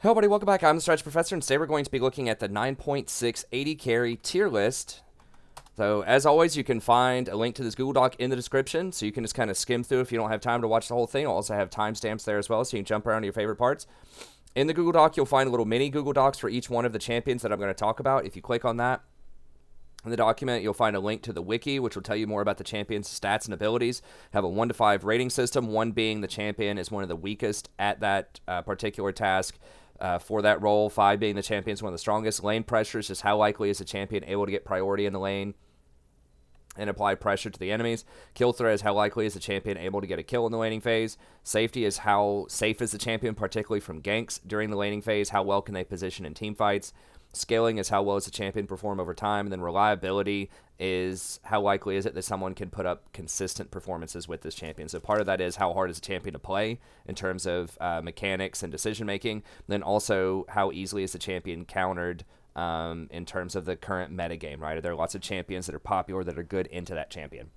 Hello everybody, welcome back. I'm the Stretch Professor, and today we're going to be looking at the 9.6 AD Carry tier list. So, as always, you can find a link to this Google Doc in the description, so you can just kind of skim through if you don't have time to watch the whole thing. I'll also have timestamps there as well, so you can jump around to your favorite parts. In the Google Doc, you'll find little mini Google Docs for each one of the champions that I'm going to talk about. If you click on that, in the document, you'll find a link to the wiki, which will tell you more about the champion's stats and abilities. Have a 1 to 5 rating system, 1 being the champion is one of the weakest at that particular task. For that role, 5 being the champion is one of the strongest. Lane pressure is just how likely is the champion able to get priority in the lane and apply pressure to the enemies. Kill threat is how likely is the champion able to get a kill in the laning phase. Safety is how safe is the champion, particularly from ganks during the laning phase. How well can they position in team fights. Scaling is how well does the champion perform over time. And then reliability is how likely is it that someone can put up consistent performances with this champion. So part of that is how hard is a champion to play in terms of mechanics and decision making. Then also how easily is the champion countered in terms of the current meta game, right? There are lots of champions that are popular that are good into that champion.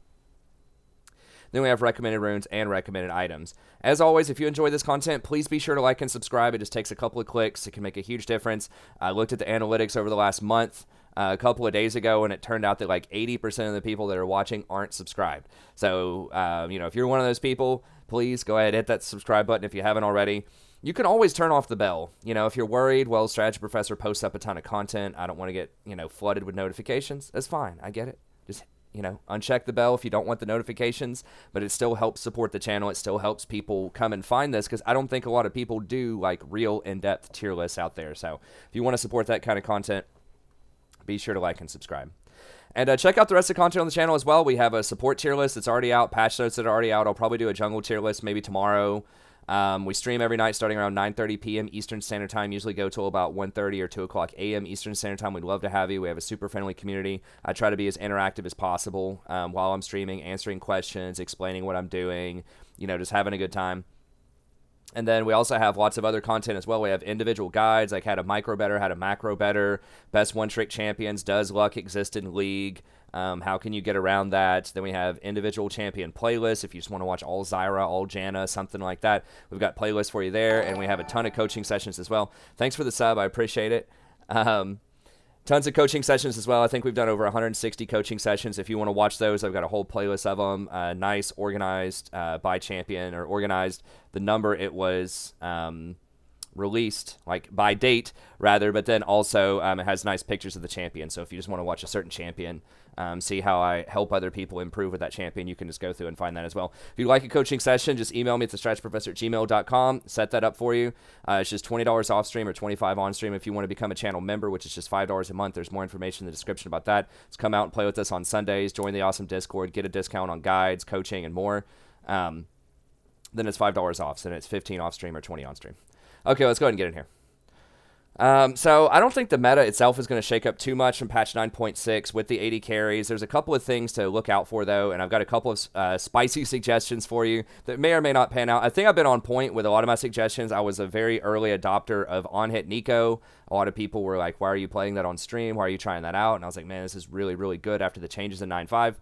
Then we have recommended runes and recommended items. As always, if you enjoy this content, please be sure to like and subscribe. It just takes a couple of clicks. It can make a huge difference. I looked at the analytics over the last month, a couple of days ago, and it turned out that like 80% of the people that are watching aren't subscribed. So, if you're one of those people, please go ahead and hit that subscribe button if you haven't already. You can always turn off the bell. If you're worried, well, Strategy Professor posts up a ton of content. I don't want to get, flooded with notifications. That's fine. I get it. Just uncheck the bell if you don't want the notifications, but it still helps support the channel. It still helps people come and find this because I don't think a lot of people do like real in-depth tier lists out there. So if you want to support that kind of content, be sure to like and subscribe. And check out the rest of the content on the channel as well. We have a support tier list that's already out, patch notes that are already out. I'll probably do a jungle tier list maybe tomorrow. We stream every night starting around 9:30 p.m. Eastern Standard Time, usually go till about 1:30 or 2 o'clock a.m. Eastern Standard Time. We'd love to have you. We have a super friendly community. I try to be as interactive as possible while I'm streaming, answering questions, explaining what I'm doing, just having a good time. And then we also have lots of other content as well. We have individual guides, like how to micro better, how to macro better, best one-trick champions, does luck exist in League, how can you get around that? Then we have individual champion playlists if you just want to watch all Xayah, all Janna, something like that. We've got playlists for you there, and we have a ton of coaching sessions as well. Thanks for the sub. I appreciate it. Tons of coaching sessions as well. I think we've done over 160 coaching sessions. If you want to watch those, I've got a whole playlist of them. Nice, organized by champion, or organized the number it was released, like by date rather, but then also it has nice pictures of the champion. So if you just want to watch a certain champion, see how I help other people improve with that champion, you can just go through and find that as well. If you'd like a coaching session, just email me at thestretchprofessor@gmail.com. Set that up for you. It's just $20 off stream or $25 on stream if you want to become a channel member, which is just $5 a month. There's more information in the description about that. Just come out and play with us on Sundays, join the awesome Discord, get a discount on guides, coaching, and more. Then it's $5 off, so then it's 15 off stream or 20 on stream. Okay, let's go ahead and get in here. So I don't think the meta itself is going to shake up too much from patch 9.6 with the AD carries. There's a couple of things to look out for, though, and I've got a couple of spicy suggestions for you that may or may not pan out. I think I've been on point with a lot of my suggestions. I was a very early adopter of on-hit Nico. A lot of people were like, why are you playing that on stream? Why are you trying that out? And I was like, man, this is really, really good after the changes in 9.5.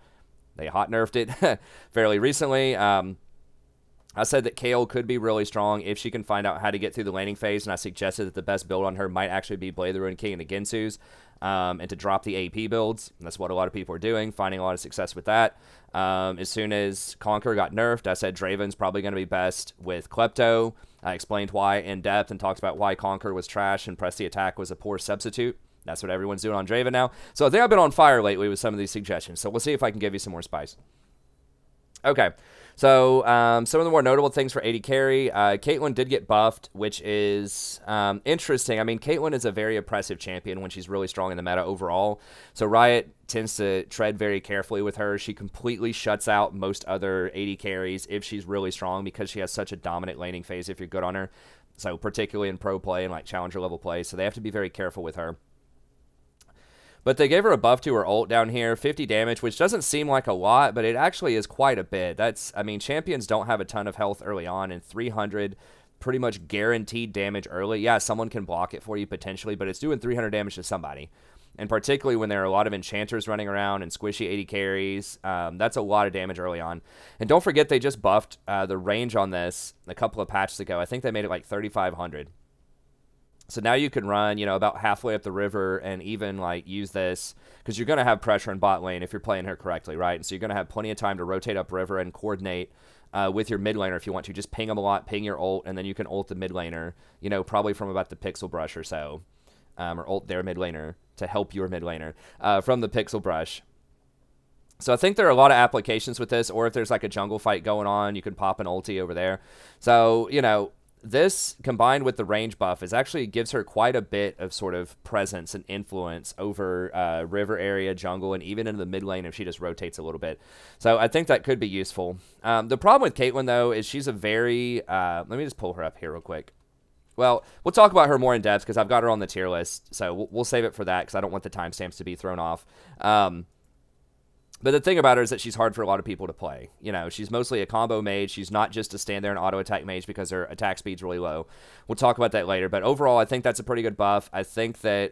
They hot nerfed it fairly recently. I said that Kale could be really strong if she can find out how to get through the laning phase, and I suggested that the best build on her might actually be Blade the Ruined King and the Ginsus, and to drop the AP builds. And that's what a lot of people are doing, finding a lot of success with that. As soon as Conquer got nerfed, I said Draven's probably going to be best with Klepto. I explained why in depth and talked about why Conquer was trash and Press the Attack was a poor substitute. That's what everyone's doing on Draven now. So I think I've been on fire lately with some of these suggestions, so we'll see if I can give you some more spice. Okay, so some of the more notable things for AD carry, Caitlyn did get buffed, which is interesting. I mean, Caitlyn is a very oppressive champion when she's really strong in the meta overall. So Riot tends to tread very carefully with her. She completely shuts out most other AD carries if she's really strong because she has such a dominant laning phase if you're good on her. So particularly in pro play and like challenger level play. So they have to be very careful with her. But they gave her a buff to her ult down here, 50 damage, which doesn't seem like a lot, but it actually is quite a bit. I mean, champions don't have a ton of health early on, and 300 pretty much guaranteed damage early. Yeah, someone can block it for you potentially, but it's doing 300 damage to somebody. And particularly when there are a lot of enchanters running around and squishy 80 carries, that's a lot of damage early on. And don't forget, they just buffed the range on this a couple of patches ago. I think they made it like 3,500. So now you can run, you know, about halfway up the river and even, like, use this, because you're going to have pressure in bot lane if you're playing her correctly, right? And so you're going to have plenty of time to rotate up river and coordinate with your mid laner if you want to. Just ping them a lot, ping your ult, and then you can ult the mid laner, you know, probably from about the pixel brush or so, or ult their mid laner to help your mid laner from the pixel brush. So I think there are a lot of applications with this, or if there's like a jungle fight going on, you can pop an ulti over there. So, you know, this combined with the range buff is actually gives her quite a bit of sort of presence and influence over river area, jungle, and even into the mid lane if she just rotates a little bit. So I think that could be useful. The problem with Caitlyn, though, is she's a very... let me just pull her up here real quick. Well, we'll talk about her more in depth because I've got her on the tier list, so we'll save it for that because I don't want the timestamps to be thrown off. But the thing about her is that she's hard for a lot of people to play. You know, she's mostly a combo mage. She's not just a stand there and auto-attack mage because her attack speed's really low. We'll talk about that later. But overall, I think that's a pretty good buff. I think that,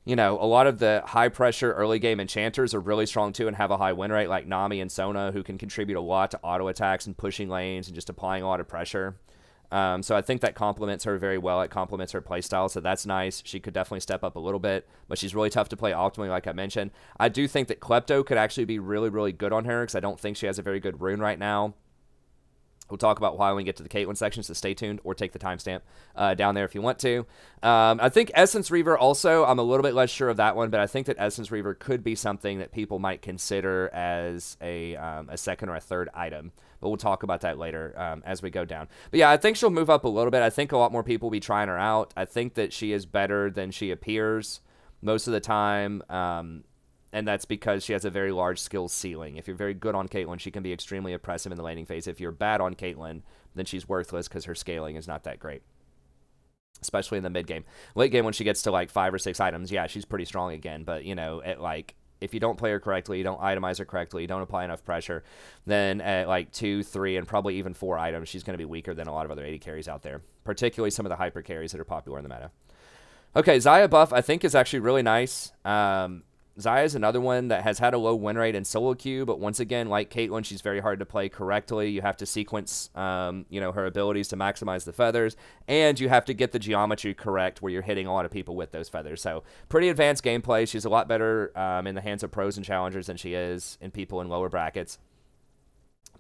you know, a lot of the high-pressure early-game enchanters are really strong, too, and have a high win rate, like Nami and Sona, who can contribute a lot to auto-attacks and pushing lanes and just applying a lot of pressure. So I think that complements her very well. It complements her playstyle, so that's nice. She could definitely step up a little bit, but she's really tough to play optimally, like I mentioned. I do think that Klepto could actually be really, really good on her because I don't think she has a very good rune right now. We'll talk about why when we get to the Caitlyn section, so stay tuned or take the timestamp down there if you want to. I think Essence Reaver also, I'm a little bit less sure of that one, but I think that Essence Reaver could be something that people might consider as a second or a third item. But we'll talk about that later as we go down. But yeah, I think she'll move up a little bit. I think a lot more people will be trying her out. I think that she is better than she appears most of the time. And that's because she has a very large skill ceiling. If you're very good on Caitlyn, she can be extremely oppressive in the laning phase. If you're bad on Caitlyn, then she's worthless because her scaling is not that great, especially in the mid game. Late game, when she gets to like 5 or 6 items, yeah, she's pretty strong again. But, you know, at like, if you don't play her correctly, you don't itemize her correctly, you don't apply enough pressure, then at like 2, 3, and probably even 4 items, she's going to be weaker than a lot of other AD carries out there, particularly some of the hyper carries that are popular in the meta. Okay, Xayah buff, I think, is actually really nice. Xayah is another one that has had a low win rate in solo queue, but once again, like Caitlyn, she's very hard to play correctly. You have to sequence, you know, her abilities to maximize the feathers, and you have to get the geometry correct where you're hitting a lot of people with those feathers. So pretty advanced gameplay. She's a lot better in the hands of pros and challengers than she is in people in lower brackets.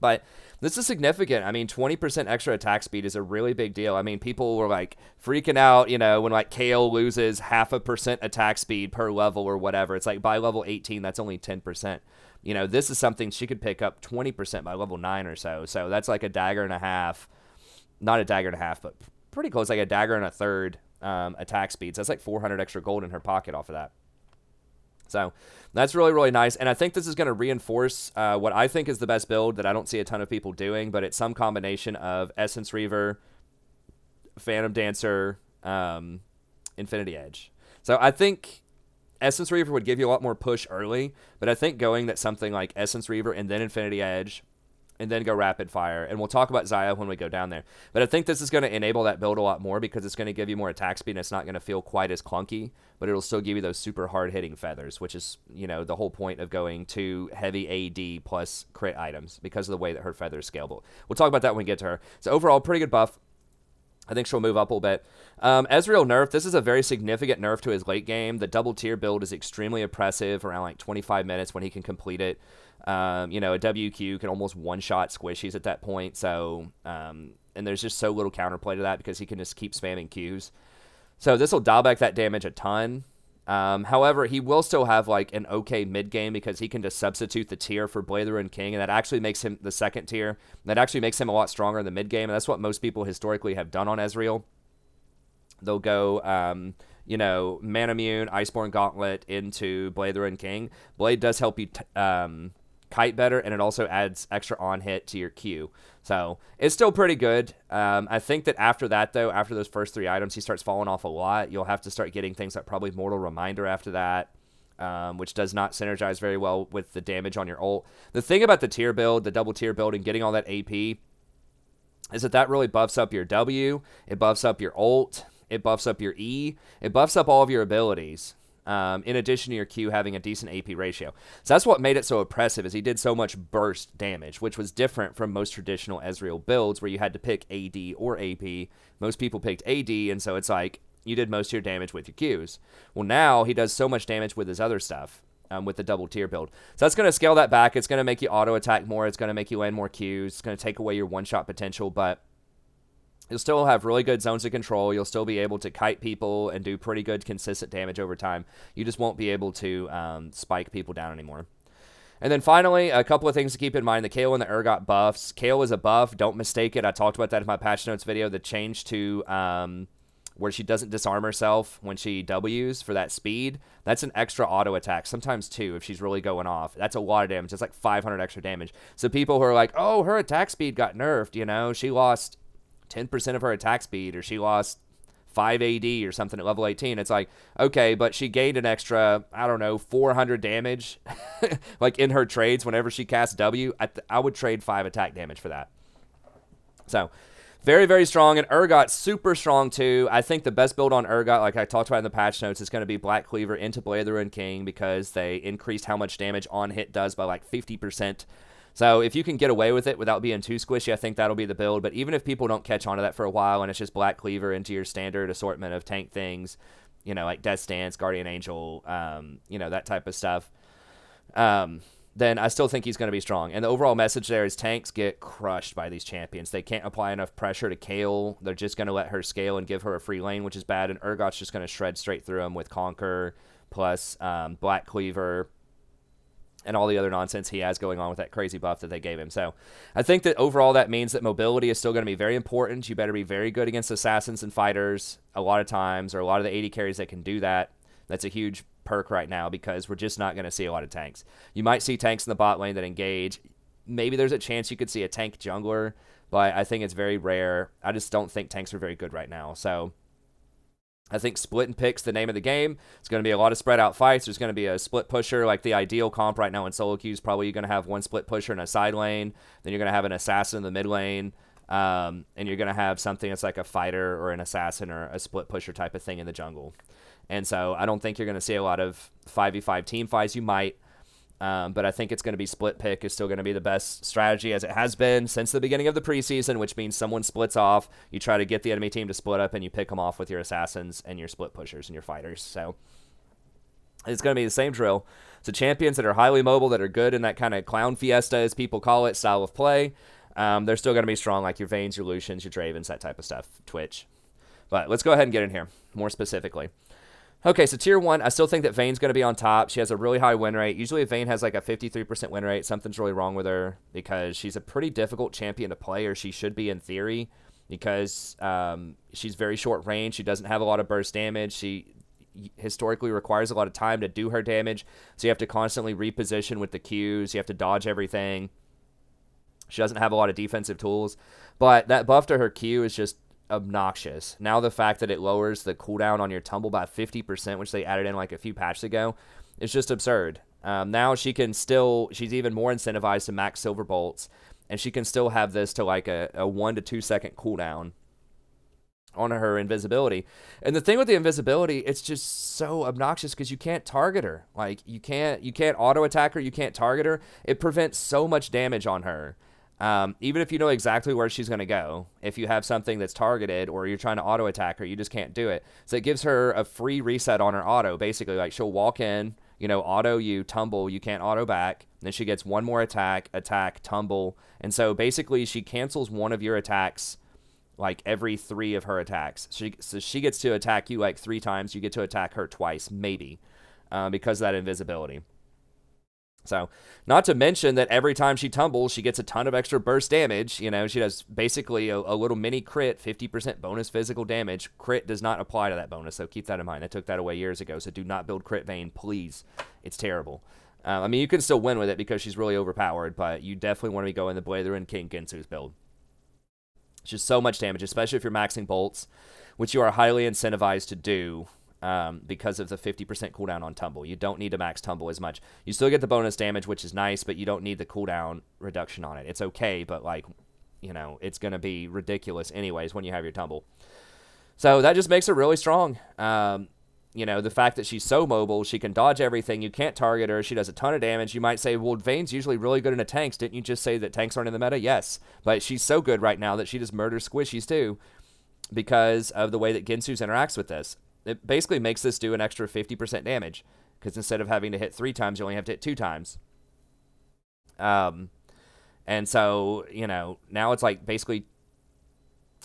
But this is significant. I mean, 20% extra attack speed is a really big deal. I mean, people were like freaking out, you know, when like Kale loses 0.5% attack speed per level or whatever. It's like by level 18, that's only 10%. You know, this is something she could pick up 20% by level 9 or so. So that's like a dagger and a half. Not a dagger and a half, but pretty close, like a dagger and a third attack speed. So that's like 400 extra gold in her pocket off of that. So that's really, really nice. And I think this is going to reinforce what I think is the best build that I don't see a ton of people doing, but it's some combination of Essence Reaver, Phantom Dancer, Infinity Edge. So I think Essence Reaver would give you a lot more push early, but I think going that something like Essence Reaver and then Infinity Edge and then go Rapid Fire, and we'll talk about Xayah when we go down there. But I think this is going to enable that build a lot more because it's going to give you more attack speed and it's not going to feel quite as clunky, but it'll still give you those super hard-hitting feathers, which is, you know, the whole point of going to heavy AD plus crit items because of the way that her feathers scale. But we'll talk about that when we get to her. So overall, pretty good buff. I think she'll move up a little bit. Ezreal nerf. This is a very significant nerf to his late game. The double tier build is extremely oppressive around like 25 minutes when he can complete it. You know, a WQ can almost one-shot squishies at that point. So, and there's just so little counterplay to that because he can just keep spamming Qs. So this will dial back that damage a ton. However, he will still have like an okay mid game because he can just substitute the tier for Blazer and King, and that actually makes him the second tier. That actually makes him a lot stronger in the mid game, and that's what most people historically have done on Ezreal. They'll go, you know, Manamune, Iceborne Gauntlet into Blazer and King. Blade does help you kite better, and it also adds extra on hit to your Q. So it's still pretty good. I think that after that, though, after those first 3 items, he starts falling off a lot. You'll have to start getting things like probably Mortal Reminder after that, which does not synergize very well with the damage on your ult. The thing about the tier build, the double tier build, and getting all that AP is that that really buffs up your W, it buffs up your ult, it buffs up your E, it buffs up all of your abilities. in addition to your Q having a decent AP ratio. So that's what made it so oppressive, is he did so much burst damage, which was different from most traditional Ezreal builds where you had to pick AD or AP. Most people picked AD, and so it's like you did most of your damage with your Qs. Well, now he does so much damage with his other stuff, with the double tier build. So that's going to scale that back. It's going to make you auto attack more. It's going to make you land more Qs. It's going to take away your one-shot potential, but you'll still have really good zones of control. You'll still be able to kite people and do pretty good consistent damage over time. You just won't be able to spike people down anymore. And then finally, a couple of things to keep in mind. The Kayle and the Urgot buffs. Kayle is a buff. Don't mistake it. I talked about that in my patch notes video. The change to where she doesn't disarm herself when she Ws for that speed. That's an extra auto attack, sometimes two if she's really going off. That's a lot of damage. It's like 500 extra damage. So people who are like, oh, her attack speed got nerfed, you know, she lost 10% of her attack speed, or she lost 5 AD or something at level 18. It's like, okay, but she gained an extra, I don't know, 400 damage like in her trades whenever she casts W. I would trade 5 attack damage for that. So very, very strong. And Urgot, super strong too. I think the best build on Urgot, like I talked about in the patch notes, is going to be Black Cleaver into Blade of the Ruined King, because they increased how much damage on hit does by like 50%. So if you can get away with it without being too squishy, I think that'll be the build. But even if people don't catch on to that for a while and it's just Black Cleaver into your standard assortment of tank things, you know, like Death Dance, Guardian Angel, you know, that type of stuff, then I still think he's going to be strong. And the overall message there is tanks get crushed by these champions. They can't apply enough pressure to Kayle. They're just going to let her scale and give her a free lane, which is bad. And Urgot's just going to shred straight through them with Conquer plus Black Cleaver and all the other nonsense he has going on with that crazy buff that they gave him. So I think that overall that means that mobility is still going to be very important. You better be very good against assassins and fighters a lot of times, or a lot of the AD carries that can do that. That's a huge perk right now, because we're just not going to see a lot of tanks. You might see tanks in the bot lane that engage. Maybe there's a chance you could see a tank jungler, but I think it's very rare. I just don't think tanks are very good right now. So I think split and pick's the name of the game. It's going to be a lot of spread out fights. There's going to be a split pusher. Like the ideal comp right now in solo queues, probably you're going to have one split pusher in a side lane. Then you're going to have an assassin in the mid lane. And you're going to have something that's like a fighter or an assassin or a split pusher type of thing in the jungle. And so I don't think you're going to see a lot of 5v5 team fights. You might, but I think it's going to be split pick is still going to be the best strategy, as it has been since the beginning of the preseason, which means someone splits off. You try to get the enemy team to split up, and you pick them off with your assassins and your split pushers and your fighters. So it's going to be the same drill. So champions that are highly mobile, that are good in that kind of clown fiesta, as people call it, style of play, they're still going to be strong, like your Vaynes, your Lucians, your Dravens, that type of stuff, Twitch. But let's go ahead and get in here more specifically. Okay, so Tier 1, I still think that Vayne's going to be on top. She has a really high win rate. Usually if Vayne has like a 53% win rate, something's really wrong with her, because she's a pretty difficult champion to play, or she should be in theory, because she's very short range. She doesn't have a lot of burst damage. She historically requires a lot of time to do her damage, so you have to constantly reposition with the Qs. You have to dodge everything. She doesn't have a lot of defensive tools, but that buff to her Q is just obnoxious. Now the fact that it lowers the cooldown on your tumble by 50%, which they added in like a few patches ago, is just absurd. Now she can still, she's even more incentivized to max silver bolts, and she can still have this to like a 1 to 2 second cooldown on her invisibility. And the thing with the invisibility, it's just so obnoxious because you can't target her. Like you can't auto attack her, you can't target her. It prevents so much damage on her. Even if you know exactly where she's going to go, if you have something that's targeted or you're trying to auto attack her, you just can't do it. So it gives her a free reset on her auto. Basically, like she'll walk in, you know, auto you, tumble, you can't auto back. Then she gets one more attack, tumble. And so basically she cancels one of your attacks like every 3 of her attacks. So she gets to attack you like 3 times. You get to attack her twice, maybe, because of that invisibility. So, not to mention that every time she tumbles, she gets a ton of extra burst damage. You know, she does basically a little mini crit, 50% bonus physical damage. Crit does not apply to that bonus, so keep that in mind. I took that away years ago, so do not build crit Vayne, please. It's terrible. I mean, you can still win with it because she's really overpowered, but you definitely want to be going the Blade of the Ruined King Gensu's build. It's just so much damage, especially if you're maxing bolts, which you are highly incentivized to do. Because of the 50% cooldown on tumble. You don't need to max tumble as much. You still get the bonus damage, which is nice, but you don't need the cooldown reduction on it. It's okay, but like, you know, it's going to be ridiculous anyways when you have your tumble. So that just makes her really strong. you know, the fact that she's so mobile, she can dodge everything, you can't target her, she does a ton of damage. You might say, well, Vayne's usually really good into tanks. Didn't you just say that tanks aren't in the meta? Yes, but she's so good right now that she just murders squishies too because of the way that Ginsu's interacts with this. It basically makes this do an extra 50% damage because instead of having to hit 3 times, you only have to hit 2 times. And so, you know, now it's like basically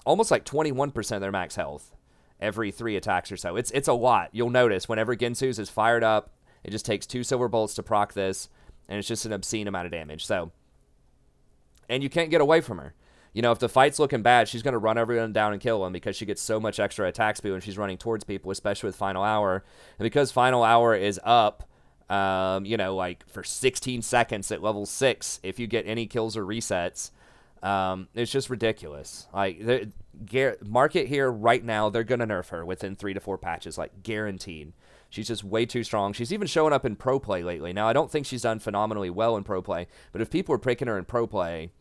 almost like 21% of their max health every 3 attacks or so. It's a lot. You'll notice whenever Ginsu's is fired up, it just takes 2 silver bolts to proc this, and it's just an obscene amount of damage. So, and you can't get away from her. You know, if the fight's looking bad, she's going to run everyone down and kill them because she gets so much extra attack speed when she's running towards people, especially with Final Hour. And because Final Hour is up, you know, like for 16 seconds at level 6, if you get any kills or resets, it's just ridiculous. Like, market here right now, they're going to nerf her within 3 to 4 patches, like guaranteed. She's just way too strong. She's even showing up in pro play lately. Now, I don't think she's done phenomenally well in pro play, but if people are picking her in pro play,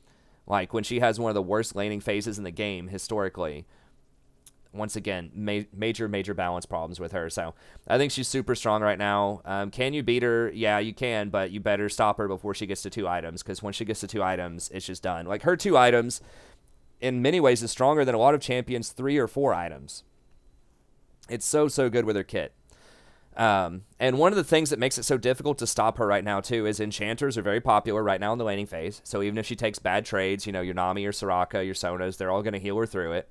like when she has one of the worst laning phases in the game historically, once again, major balance problems with her. So I think she's super strong right now. Can you beat her? Yeah, you can, but you better stop her before she gets to 2 items, because when she gets to 2 items, it's just done. Like, her 2 items, in many ways, is stronger than a lot of champions' 3 or 4 items. It's so good with her kit. And one of the things that makes it so difficult to stop her right now, too, is enchanters are very popular right now in the laning phase. So even if she takes bad trades, you know, your Nami, your Soraka, your Sonas, they're all going to heal her through it.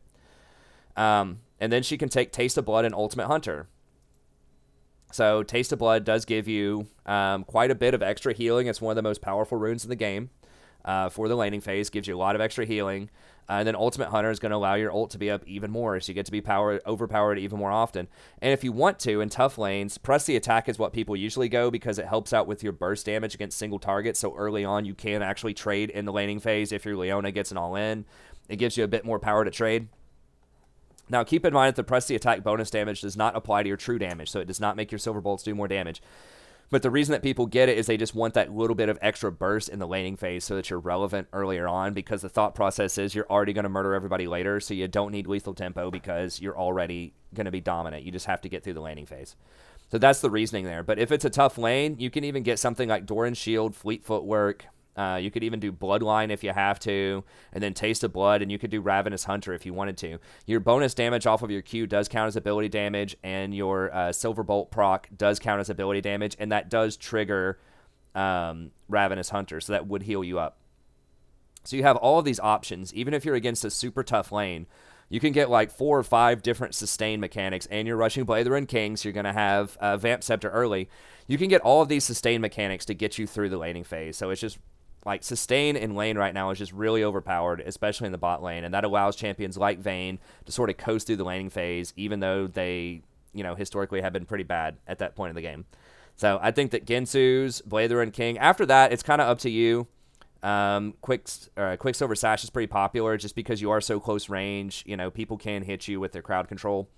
And then she can take Taste of Blood and Ultimate Hunter. So Taste of Blood does give you quite a bit of extra healing. It's one of the most powerful runes in the game for the laning phase. Gives you a lot of extra healing. And then Ultimate Hunter is going to allow your ult to be up even more, so you get to be overpowered even more often. And if you want to, in tough lanes, press the attack is what people usually go because it helps out with your burst damage against single targets. So early on, you can actually trade in the laning phase if your Leona gets an all-in. It gives you a bit more power to trade. Now, keep in mind that the press the attack bonus damage does not apply to your true damage, so it does not make your silver bolts do more damage. But the reason that people get it is they just want that little bit of extra burst in the laning phase so that you're relevant earlier on, because the thought process is you're already going to murder everybody later, so you don't need lethal tempo because you're already going to be dominant. You just have to get through the laning phase. So that's the reasoning there. But if it's a tough lane, you can even get something like Doran's Shield, Fleet Footwork. You could even do Bloodline if you have to, and then Taste of Blood, and you could do Ravenous Hunter if you wanted to. Your bonus damage off of your Q does count as ability damage, and your Silver Bolt proc does count as ability damage, and that does trigger Ravenous Hunter, so that would heal you up. So you have all of these options. Even if you're against a super tough lane, you can get like 4 or 5 different sustain mechanics, and you're rushing Blade and King, so you're going to have Vamp Scepter early. You can get all of these sustain mechanics to get you through the laning phase, so it's just like sustain in lane right now is just really overpowered, especially in the bot lane, and that allows champions like Vayne to sort of coast through the laning phase, even though they, you know, historically have been pretty bad at that point in the game. So I think that Ginsu's, Blather, and King, after that, it's kind of up to you. Quicksilver Sash is pretty popular just because you are so close range. You know, people can hit you with their crowd control.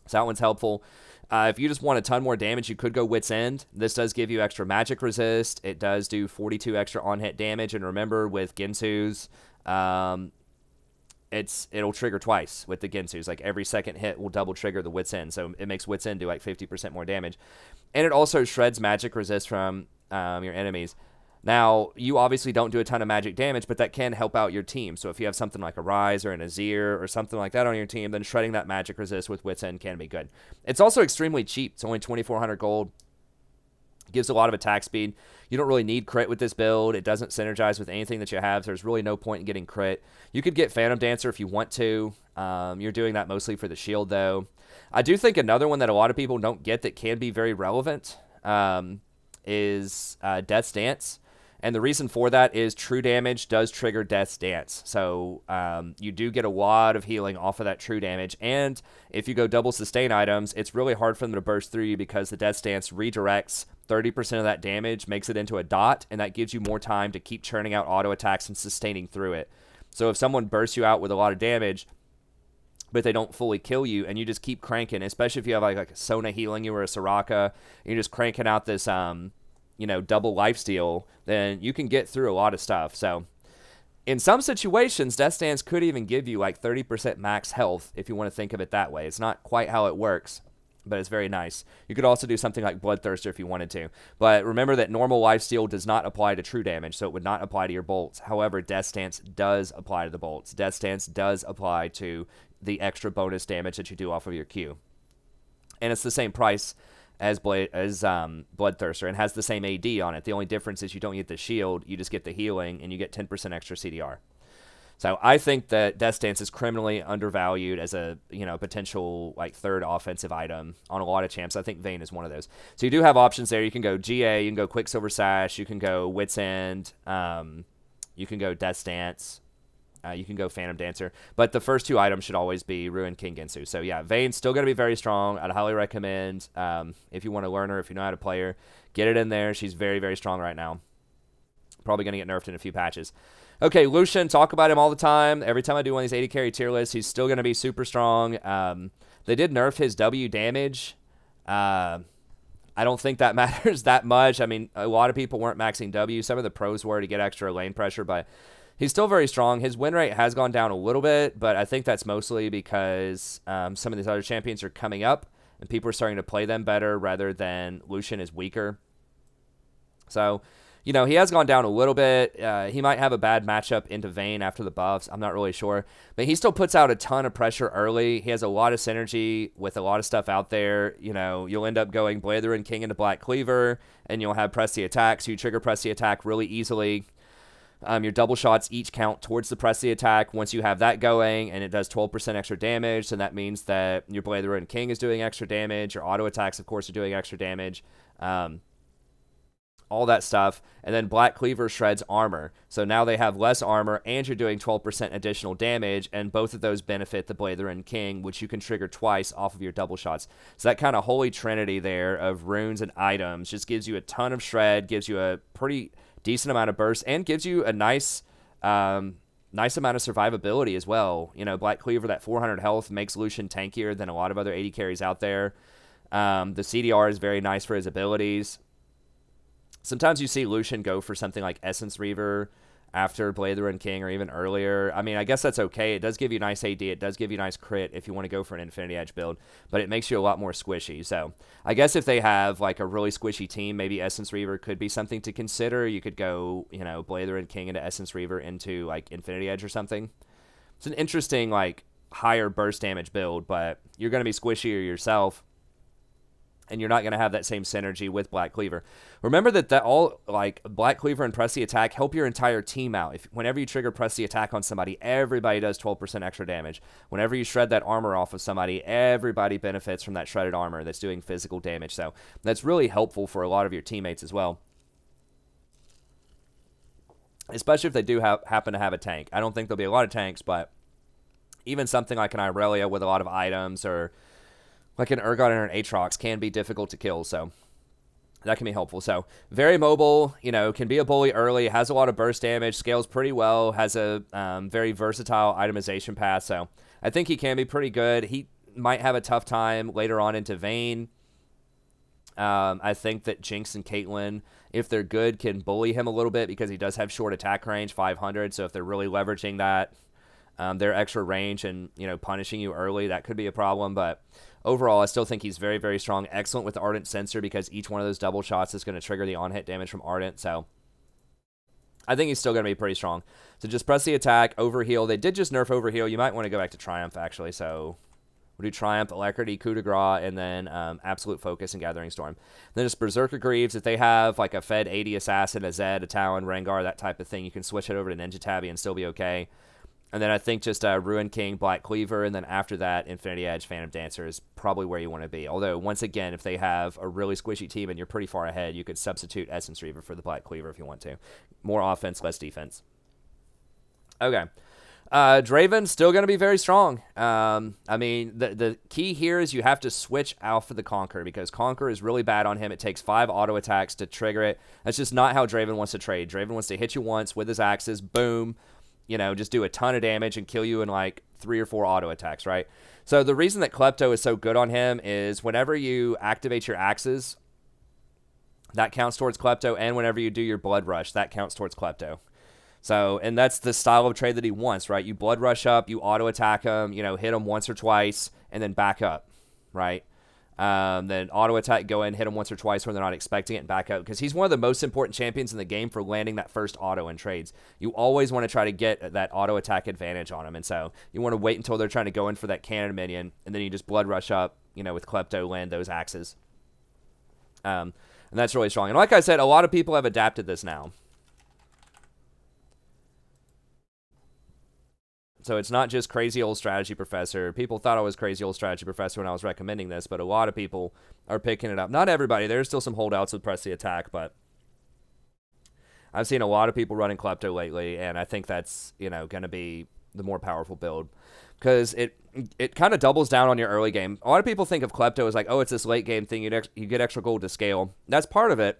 So that one's helpful. If you just want a ton more damage, you could go Wit's End. This does give you extra magic resist. It does do 42 extra on-hit damage. And remember, with Ginsu's, it'll trigger twice with the Ginsu's. Like, every second hit will double trigger the Wit's End. So it makes Wit's End do like 50% more damage. And it also shreds magic resist from your enemies. Now, you obviously don't do a ton of magic damage, but that can help out your team. So if you have something like a Rise or an Azir or something like that on your team, then shredding that magic resist with Wit's End can be good. It's also extremely cheap. It's only 2,400 gold. Gives a lot of attack speed. You don't really need crit with this build. It doesn't synergize with anything that you have. So there's really no point in getting crit. You could get Phantom Dancer if you want to. You're doing that mostly for the shield, though. I do think another one that a lot of people don't get that can be very relevant is Death's Dance. And the reason for that is true damage does trigger Death's Dance. So you do get a lot of healing off of that true damage. And if you go double sustain items, it's really hard for them to burst through you because the Death's Dance redirects 30% of that damage, makes it into a dot, and that gives you more time to keep churning out auto attacks and sustaining through it. So if someone bursts you out with a lot of damage, but they don't fully kill you, and you just keep cranking, especially if you have like a Sona healing you or a Soraka, and you're just cranking out this you know, double lifesteal, then you can get through a lot of stuff. So in some situations, Death's Dance could even give you like 30% max health if you want to think of it that way. It's not quite how it works. but it's very nice. You could also do something like Bloodthirster if you wanted to. But remember that normal lifesteal does not apply to true damage, so it would not apply to your bolts. However, Death Stance does apply to the bolts. Death Stance does apply to the extra bonus damage that you do off of your Q. And it's the same price as Bloodthirster and has the same AD on it. The only difference is you don't get the shield, you just get the healing, and you get 10% extra CDR. So I think that Death Stance is criminally undervalued as a potential like third offensive item on a lot of champs. I think Vayne is one of those. So you do have options there. You can go GA, you can go Quicksilver Sash, you can go Wit's End, you can go Death Stance, you can go Phantom Dancer. But the first two items should always be Ruin King Ginsu. So yeah, Vayne's still going to be very strong. I'd highly recommend if you want to learn her, if you know how to play her, get it in there. She's very, very strong right now. Probably going to get nerfed in a few patches. Okay, Lucian, talk about him all the time. Every time I do one of these AD carry tier lists, he's still going to be super strong. They did nerf his W damage. I don't think that matters that much. I mean, a lot of people weren't maxing W. Some of the pros were to get extra lane pressure, but he's still very strong. His win rate has gone down a little bit, but I think that's mostly because some of these other champions are coming up, and people are starting to play them better rather than Lucian is weaker. So he has gone down a little bit. He might have a bad matchup into Vayne after the buffs. I'm not really sure. But he still puts out a ton of pressure early. He has a lot of synergy with a lot of stuff out there. You'll end up going Blatherin King into Black Cleaver, and you'll have press the attack. So you trigger press the attack really easily. Your double shots each count towards the press the attack. Once you have that going, and it does 12% extra damage, then that means that your Blatherin King is doing extra damage. Your auto attacks, of course, are doing extra damage. All that stuff, and then Black Cleaver shreds armor. So now they have less armor, and you're doing 12% additional damage, and both of those benefit the Blatherin King, which you can trigger twice off of your double shots. So that kind of holy trinity there of runes and items just gives you a ton of shred, gives you a pretty decent amount of burst, and gives you a nice amount of survivability as well. Black Cleaver, that 400 health, makes Lucian tankier than a lot of other AD carries out there. The CDR is very nice for his abilities. Sometimes you see Lucian go for something like Essence Reaver after Blatherin King or even earlier. I mean, I guess that's okay. It does give you nice AD. It does give you nice crit if you want to go for an Infinity Edge build, but it makes you a lot more squishy. So I guess if they have like a really squishy team, maybe Essence Reaver could be something to consider. You could go, Blatherin King into Essence Reaver into like Infinity Edge or something. It's an interesting like higher burst damage build, but you're going to be squishier yourself, and you're not going to have that same synergy with Black Cleaver. Remember that all like Black Cleaver and Press the Attack help your entire team out. Whenever you trigger Press the Attack on somebody, everybody does 12% extra damage. Whenever you shred that armor off of somebody, everybody benefits from that shredded armor that's doing physical damage. So that's really helpful for a lot of your teammates as well, especially if they do happen to have a tank. I don't think there'll be a lot of tanks, but even something like an Irelia with a lot of items, or like an Urgot or an Aatrox, can be difficult to kill, so that can be helpful. So very mobile, can be a bully early, has a lot of burst damage, scales pretty well, has a very versatile itemization path, so I think he can be pretty good. He might have a tough time later on into Vayne. I think that Jinx and Caitlyn, if they're good, can bully him a little bit because he does have short attack range, 500, so if they're really leveraging that, their extra range and, punishing you early, that could be a problem, but overall, I still think he's very, very strong. Excellent with the Ardent Sensor because each one of those double shots is going to trigger the on-hit damage from Ardent. So I think he's still going to be pretty strong. So just press the attack, overheal. They did just nerf overheal. You might want to go back to Triumph, actually. So we'll do Triumph, Alacrity, Coup de Grace, and then Absolute Focus and Gathering Storm. Then just Berserker Greaves. If they have like a Fed 80 Assassin, a Zed, a Talon, Rengar, that type of thing, you can switch it over to Ninja Tabby and still be okay. And then I think just Ruin King, Black Cleaver, and then after that, Infinity Edge, Phantom Dancer is probably where you want to be. Although, once again, if they have a really squishy team and you're pretty far ahead, you could substitute Essence Reaver for the Black Cleaver if you want to. More offense, less defense. Okay. Draven, still going to be very strong. I mean, the key here is you have to switch out for the Conquer, because Conquer is really bad on him. It takes 5 auto attacks to trigger it. That's just not how Draven wants to trade. Draven wants to hit you once with his axes, boom, just do a ton of damage and kill you in like 3 or 4 auto attacks, right? So the reason that Klepto is so good on him is whenever you activate your axes, that counts towards Klepto, and whenever you do your Blood Rush, that counts towards Klepto. So, and that's the style of trade that he wants, right? You Blood Rush up, you auto attack him, hit him once or twice, and then back up, right? Then auto attack, go in, hit him once or twice when they're not expecting it, and back up. Because he's one of the most important champions in the game for landing that first auto in trades. You always want to try to get that auto attack advantage on him. And so you want to wait until they're trying to go in for that cannon minion, and then you just blood rush up, with Klepto, land those axes. And that's really strong. And like I said, a lot of people have adapted this now. So it's not just crazy old strategy professor. People thought I was crazy old strategy professor when I was recommending this, but a lot of people are picking it up. Not everybody. There's still some holdouts with press the attack, but I've seen a lot of people running Klepto lately, and I think that's, going to be the more powerful build because it kind of doubles down on your early game. A lot of people think of Klepto as like, oh, it's this late game thing. You get extra gold to scale. That's part of it.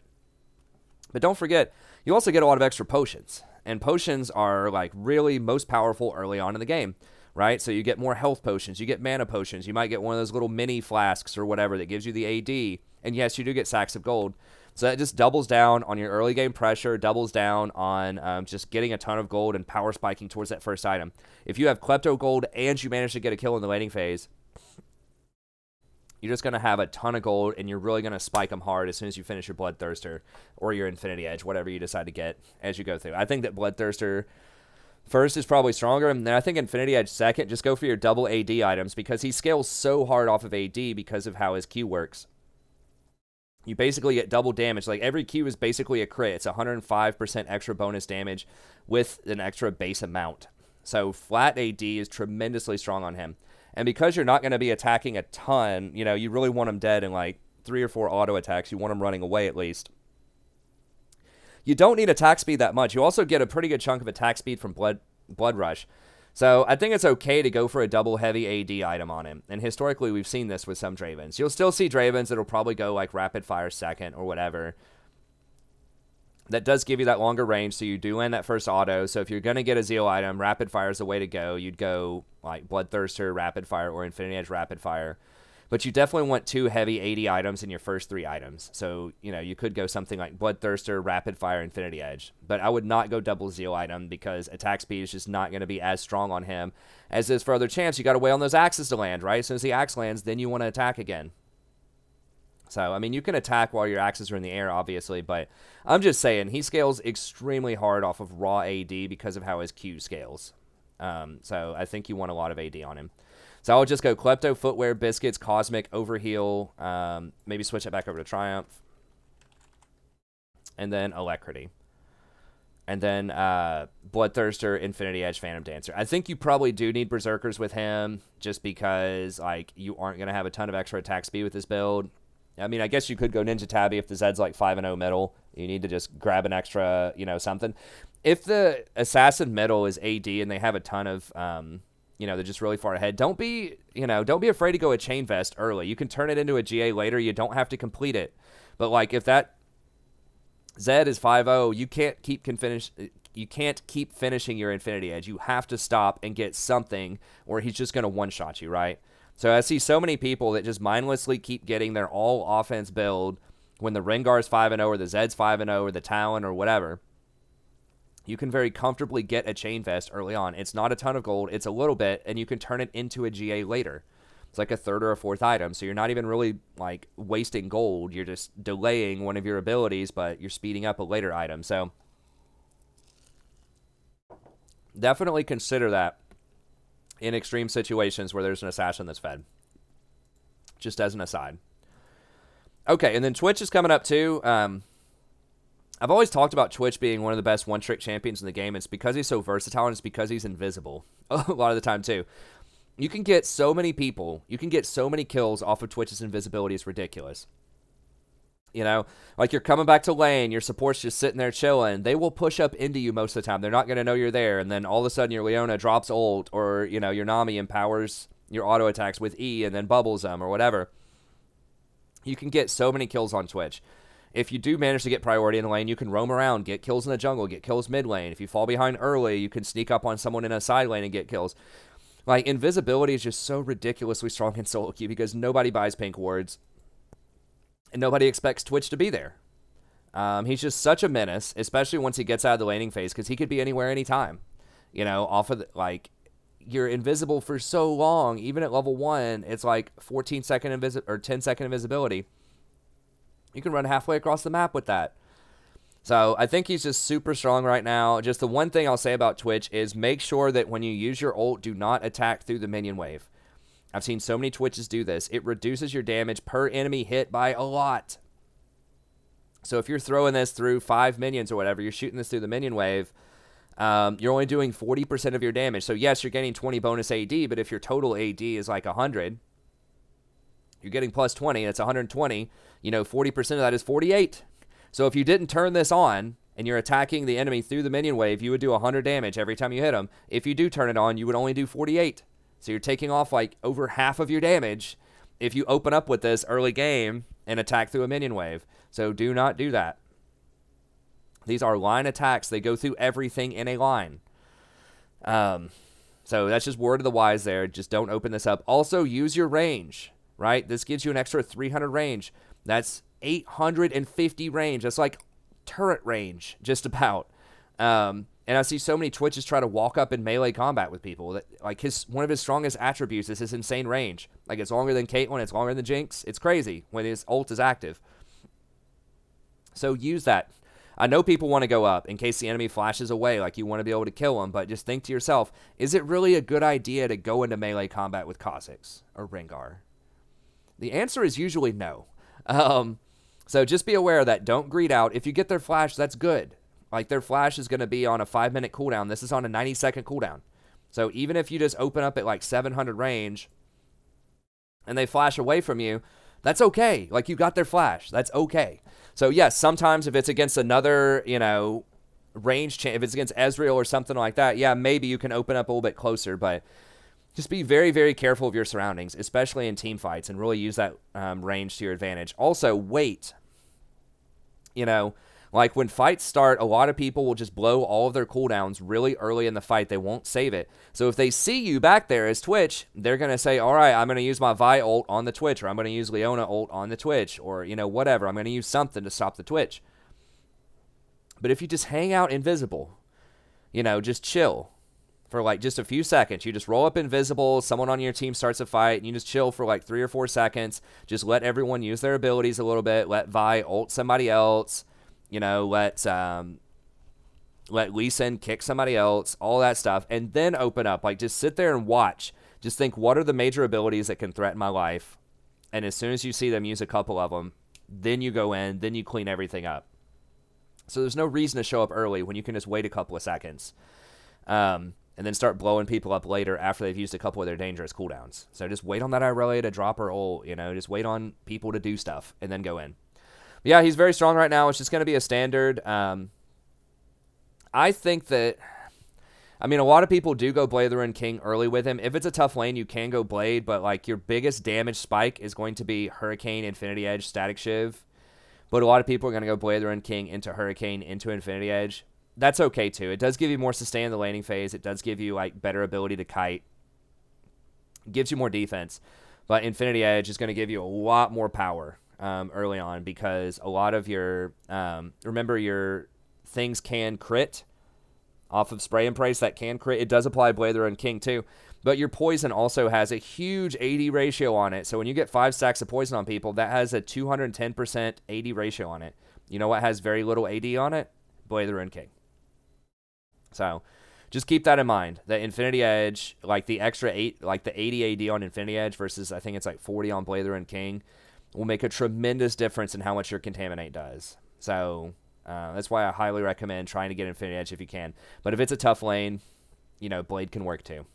But don't forget, you also get a lot of extra potions. And potions are like really most powerful early on in the game, right? So you get more health potions, you get mana potions, you might get one of those little mini flasks or whatever that gives you the AD. And yes, you do get sacks of gold. So that just doubles down on your early game pressure, doubles down on just getting a ton of gold and power spiking towards that first item. If you have Klepto gold and you manage to get a kill in the laning phase, you're just going to have a ton of gold, and you're really going to spike them hard as soon as you finish your Bloodthirster or your Infinity Edge, whatever you decide to get as you go through. I think that Bloodthirster first is probably stronger, and then I think Infinity Edge second. Just go for your double AD items because he scales so hard off of AD because of how his Q works. You basically get double damage. Like every Q is basically a crit. It's 105% extra bonus damage with an extra base amount. So flat AD is tremendously strong on him. And because you're not going to be attacking a ton, you really want him dead in like 3 or 4 auto attacks. You want him running away at least. You don't need attack speed that much. You also get a pretty good chunk of attack speed from Blood Rush. So I think it's okay to go for a double heavy AD item on him. And historically, we've seen this with some Dravens. You'll still see Dravens that'll probably go like rapid fire second or whatever. That does give you that longer range, so you do land that first auto. So if you're going to get a Zeal item, rapid fire is the way to go. You'd go like Bloodthirster, rapid fire, or Infinity Edge, rapid fire. But you definitely want 2 heavy 80 items in your first 3 items. So, you could go something like Bloodthirster, rapid fire, Infinity Edge. But I would not go double Zeal item because attack speed is just not going to be as strong on him as is for other champs. You got to wait on those axes to land, right? As soon as the axe lands, then you want to attack again. So, I mean, you can attack while your axes are in the air, obviously, but I'm just saying he scales extremely hard off of raw AD because of how his Q scales. So I think you want a lot of AD on him. So I'll just go Klepto, Footwear, Biscuits, Cosmic, Overheal, maybe switch it back over to Triumph, and then Alacrity. And then Bloodthirster, Infinity Edge, Phantom Dancer. I think you probably do need Berserkers with him just because like you aren't going to have a ton of extra attack speed with this build. I mean, I guess you could go Ninja Tabby if the Zed's like 5-0 middle. You need to just grab an extra, something. If the Assassin middle is AD and they have a ton of, they're just really far ahead, don't be afraid to go a Chain Vest early. You can turn it into a GA later. You don't have to complete it. But, like, if that Zed is 5-0, you can't keep finishing your Infinity Edge. You have to stop and get something or he's just going to one-shot you, right? So I see so many people that just mindlessly keep getting their all-offense build when the Rengar's 5-0 or the Zed's 5-0 or the Talon or whatever. You can very comfortably get a Chain Vest early on. It's not a ton of gold. It's a little bit, and you can turn it into a GA later. It's like a 3rd or a 4th item, so you're not even really like wasting gold. You're just delaying one of your abilities, but you're speeding up a later item. So definitely consider that in extreme situations where there's an assassin that's fed. Just as an aside. Okay, and then Twitch is coming up too. I've always talked about Twitch being one of the best one-trick champions in the game. It's because he's so versatile, and it's because he's invisible a lot of the time too. You can get so many people, you can get so many kills off of Twitch's invisibility. It's ridiculous. Like you're coming back to lane, your support's just sitting there chilling. They will push up into you most of the time. They're not going to know you're there, and then all of a sudden your Leona drops ult, or, your Nami empowers your auto attacks with E and then bubbles them or whatever. You can get so many kills on Twitch. If you do manage to get priority in the lane, you can roam around, get kills in the jungle, get kills mid lane. If you fall behind early, you can sneak up on someone in a side lane and get kills. Like, invisibility is just so ridiculously strong in solo queue because nobody buys pink wards. And nobody expects Twitch to be there. He's just such a menace, especially once he gets out of the laning phase, because he could be anywhere, anytime. Off of you're invisible for so long. Even at level 1, it's like 14-second or 10-second invisibility. You can run halfway across the map with that. So I think he's just super strong right now. Just the one thing I'll say about Twitch is make sure that when you use your ult, do not attack through the minion wave. I've seen so many Twitches do this. It reduces your damage per enemy hit by a lot. So if you're throwing this through 5 minions or whatever, you're shooting this through the minion wave, you're only doing 40% of your damage. So yes, you're getting 20 bonus AD, but if your total AD is like 100, you're getting plus 20, that's 120. You know, 40% of that is 48. So if you didn't turn this on and you're attacking the enemy through the minion wave, you would do 100 damage every time you hit them. If you do turn it on, you would only do 48. So you're taking off like over half of your damage if you open up with this early game and attack through a minion wave. So do not do that. These are line attacks. They go through everything in a line. So that's just word of the wise there. Just don't open this up. Also, use your range, right? This gives you an extra 300 range. That's 850 range. That's like turret range, just about. And I see so many Twitches try to walk up in melee combat with people. That like one of his strongest attributes is his insane range. Like it's longer than Caitlyn, it's longer than Jinx. It's crazy when his ult is active. So use that. I know people want to go up in case the enemy flashes away, like you want to be able to kill him, but just think to yourself, is it really a good idea to go into melee combat with Kha'Zix or Rengar? The answer is usually no. So just be aware of that. Don't greed out. If you get their flash, that's good. Like their flash is going to be on a 5-minute cooldown. This is on a 90-second cooldown. So even if you just open up at like 700 range and they flash away from you, that's okay. Like you got their flash. That's okay. So yes, sometimes if it's against another, you know, range, if it's against Ezreal or something like that, yeah, maybe you can open up a little bit closer, but just be very, very careful of your surroundings, especially in team fights, and really use that range to your advantage. Also, wait. You know, like when fights start, a lot of people will just blow all of their cooldowns really early in the fight. They won't save it. So if they see you back there as Twitch, they're going to say, all right, I'm going to use my Vi ult on the Twitch, or I'm going to use Leona ult on the Twitch, or, you know, whatever. I'm going to use something to stop the Twitch. But if you just hang out invisible, you know, just chill for like just a few seconds. You just roll up invisible, someone on your team starts a fight, and you just chill for like 3 or 4 seconds. Just let everyone use their abilities a little bit. Let Vi ult somebody else. You know, let Lucian kick somebody else, all that stuff, and then open up. Like, just sit there and watch. Just think, what are the major abilities that can threaten my life? And as soon as you see them, use a couple of them. Then you go in, then you clean everything up. So there's no reason to show up early when you can just wait a couple of seconds. And then start blowing people up later after they've used a couple of their dangerous cooldowns. So just wait on that Irelia to drop her ult, you know, just wait on people to do stuff, and then go in. But yeah, he's very strong right now. It's just going to be a standard. I think that, I mean, a lot of people do go Blade the Ruined King early with him. If it's a tough lane, you can go Blade, but like your biggest damage spike is going to be Hurricane, Infinity Edge, Static Shiv. But a lot of people are going to go Blade the Ruined King into Hurricane, into Infinity Edge. That's okay too. It does give you more sustain in the laning phase. It does give you like better ability to kite. It gives you more defense. But Infinity Edge is going to give you a lot more power early on, because a lot of your remember, your things can crit off of spray and praise. That can crit. It does apply Blade the Ruined King too. But your poison also has a huge AD ratio on it. So when you get 5 stacks of poison on people, that has a 210% AD ratio on it. You know what has very little AD on it? Blade the Ruined King. So just keep that in mind. The Infinity Edge, like the extra 8, like the 80 AD on Infinity Edge versus I think it's like 40 on Blade the Ruined King, will make a tremendous difference in how much your Contaminate does. So that's why I highly recommend trying to get Infinity Edge if you can. But if it's a tough lane, you know, Blade can work too.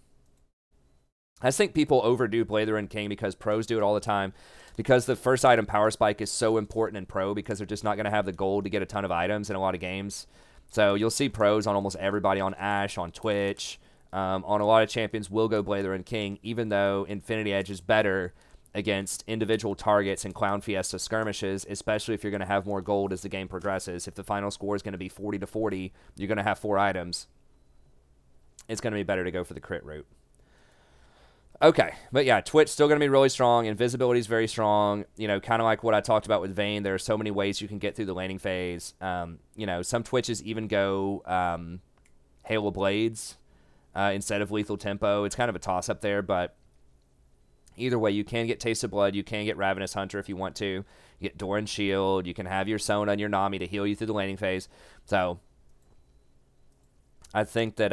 I think people overdo Blade the Ruined King because pros do it all the time. Because the first item power spike is so important in pro, because they're just not going to have the gold to get a ton of items in a lot of games. So you'll see pros on almost everybody, on Ashe, on Twitch, on a lot of champions will go Blade the Ruined King, even though Infinity Edge is better against individual targets and Clown Fiesta skirmishes, especially if you're going to have more gold as the game progresses. If the final score is going to be 40-40, you're going to have 4 items. It's going to be better to go for the crit route. Okay, but yeah, Twitch still going to be really strong. Invisibility is very strong. You know, kind of like what I talked about with Vayne. There are so many ways you can get through the laning phase. You know, some Twitches even go Hail of Blades instead of lethal tempo. It's kind of a toss-up there, but either way, you can get Taste of Blood. You can get Ravenous Hunter if you want to. You get Doran Shield. You can have your Sona and your Nami to heal you through the laning phase. So I think that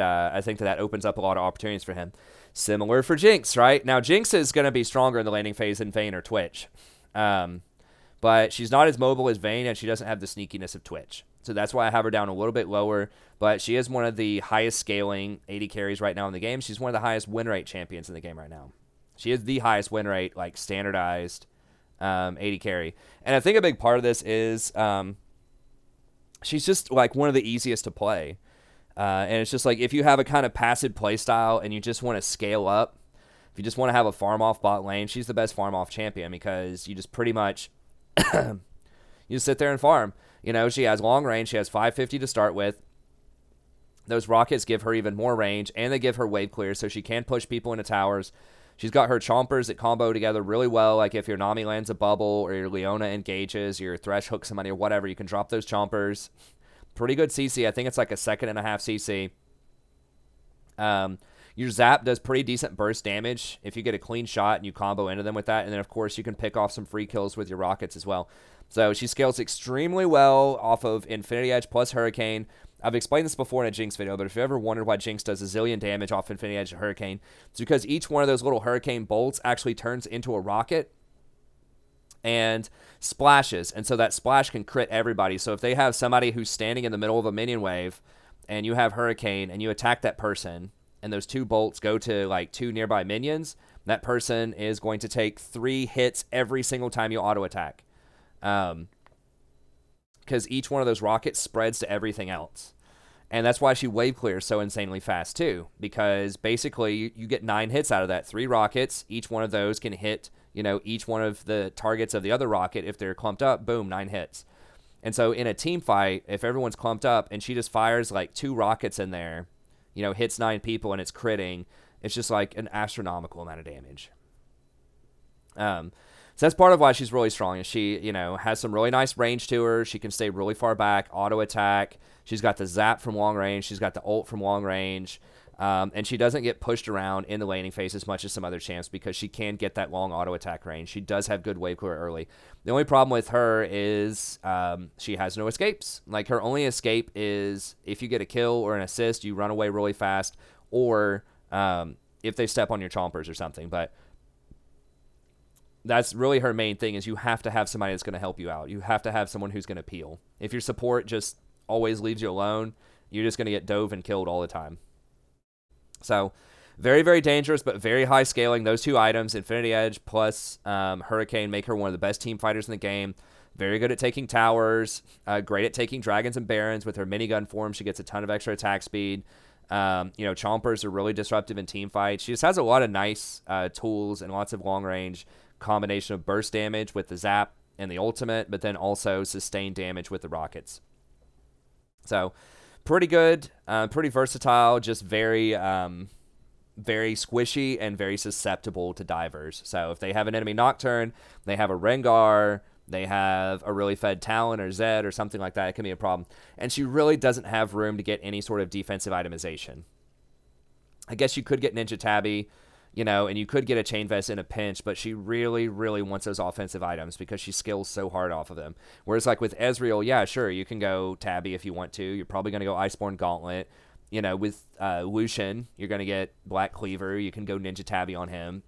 opens up a lot of opportunities for him. Similar for Jinx, right? Now, Jinx is going to be stronger in the laning phase than Vayne or Twitch. But she's not as mobile as Vayne, and she doesn't have the sneakiness of Twitch. So that's why I have her down a little bit lower. But she is one of the highest scaling AD carries right now in the game. She's one of the highest win rate champions in the game right now. She is the highest win rate, like, standardized AD carry. And I think a big part of this is she's just, like, one of the easiest to play. And it's just, like, if you have a kind of passive play style and you just want to scale up, if you just want to have a farm-off bot lane, she's the best farm-off champion because you just pretty much you just sit there and farm. You know, she has long range. She has 550 to start with. Those rockets give her even more range, and they give her wave clear, so she can push people into towers. She's got her chompers that combo together really well. Like if your Nami lands a bubble or your Leona engages, your Thresh hooks somebody or whatever, you can drop those chompers. Pretty good CC. I think it's like a 1.5 CC. Your Zap does pretty decent burst damage if you get a clean shot and you combo into them with that. And then, of course, you can pick off some free kills with your rockets as well. So she scales extremely well off of Infinity Edge plus Hurricane. I've explained this before in a Jinx video, but if you ever wondered why Jinx does a zillion damage off Infinity Edge and Hurricane, it's because each one of those little Hurricane bolts actually turns into a rocket and splashes. And so that splash can crit everybody. So if they have somebody who's standing in the middle of a minion wave and you have Hurricane and you attack that person and those two bolts go to like 2 nearby minions, that person is going to take 3 hits every single time you auto attack. Because each one of those rockets spreads to everything else. And that's why she wave clears so insanely fast too. Because basically you get 9 hits out of that. 3 rockets. Each one of those can hit, you know, each one of the targets of the other rocket. If they're clumped up, boom, 9 hits. And so in a team fight, if everyone's clumped up and she just fires like 2 rockets in there, you know, hits 9 people and it's critting, it's just like an astronomical amount of damage. So that's part of why she's really strong. Is she, you know, has some really nice range to her. She can stay really far back, auto attack. She's got the zap from long range. She's got the ult from long range. And she doesn't get pushed around in the laning phase as much as some other champs because she can get that long auto attack range. She does have good wave clear early. The only problem with her is she has no escapes. Like her only escape is if you get a kill or an assist, you run away really fast, or if they step on your chompers or something. But that's really her main thing, is you have to have somebody that's going to help you out. You have to have someone who's going to peel. If your support just always leaves you alone, you're just going to get dove and killed all the time. So very, very dangerous, but very high scaling. Those 2 items, Infinity Edge plus Hurricane, make her one of the best team fighters in the game. Very good at taking towers. Great at taking dragons and barons. With her minigun form, she gets a ton of extra attack speed. You know, chompers are really disruptive in team fights. She just has a lot of nice tools and lots of long range. Combination of burst damage with the zap and the ultimate, but then also sustained damage with the rockets. So pretty good, pretty versatile, just very very squishy and very susceptible to divers. So if they have an enemy Nocturne, they have a Rengar, they have a really fed Talon or Zed or something like that, it can be a problem. And she really doesn't have room to get any sort of defensive itemization. I guess you could get Ninja Tabby, you know, and you could get a Chain Vest in a pinch, but she really, really wants those offensive items because she skills so hard off of them. Whereas, like, with Ezreal, yeah, sure, you can go Tabby if you want to. You're probably going to go Iceborne Gauntlet. You know, with Lucian, you're going to get Black Cleaver. You can go Ninja Tabby on him.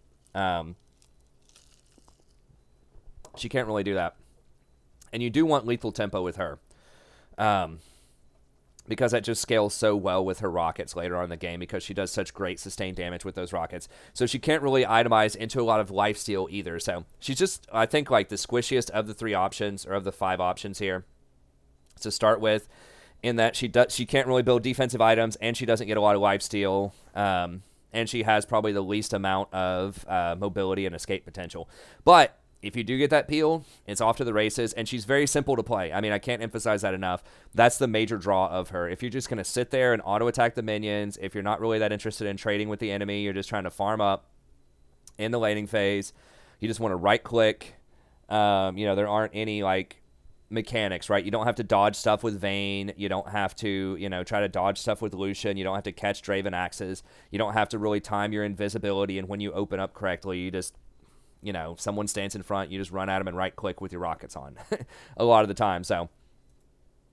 She can't really do that. And you do want lethal tempo with her. Because that just scales so well with her rockets later on in the game because she does such great sustained damage with those rockets. So she can't really itemize into a lot of lifesteal either. So she's just, I think, like the squishiest of the 3 options, or of the 5 options here to start with, in that she can't really build defensive items, and she doesn't get a lot of lifesteal, and she has probably the least amount of mobility and escape potential. But if you do get that peel, it's off to the races, and she's very simple to play. I mean, I can't emphasize that enough. That's the major draw of her. If you're just going to sit there and auto-attack the minions, if you're not really that interested in trading with the enemy, you're just trying to farm up in the laning phase, you just want to right-click. You know, there aren't any, like, mechanics, right? You don't have to dodge stuff with Vayne. You don't have to, try to dodge stuff with Lucian. You don't have to catch Draven axes. You don't have to really time your invisibility, and when you open up correctly, you just, someone stands in front, you just run at them and right-click with your rockets on a lot of the time. So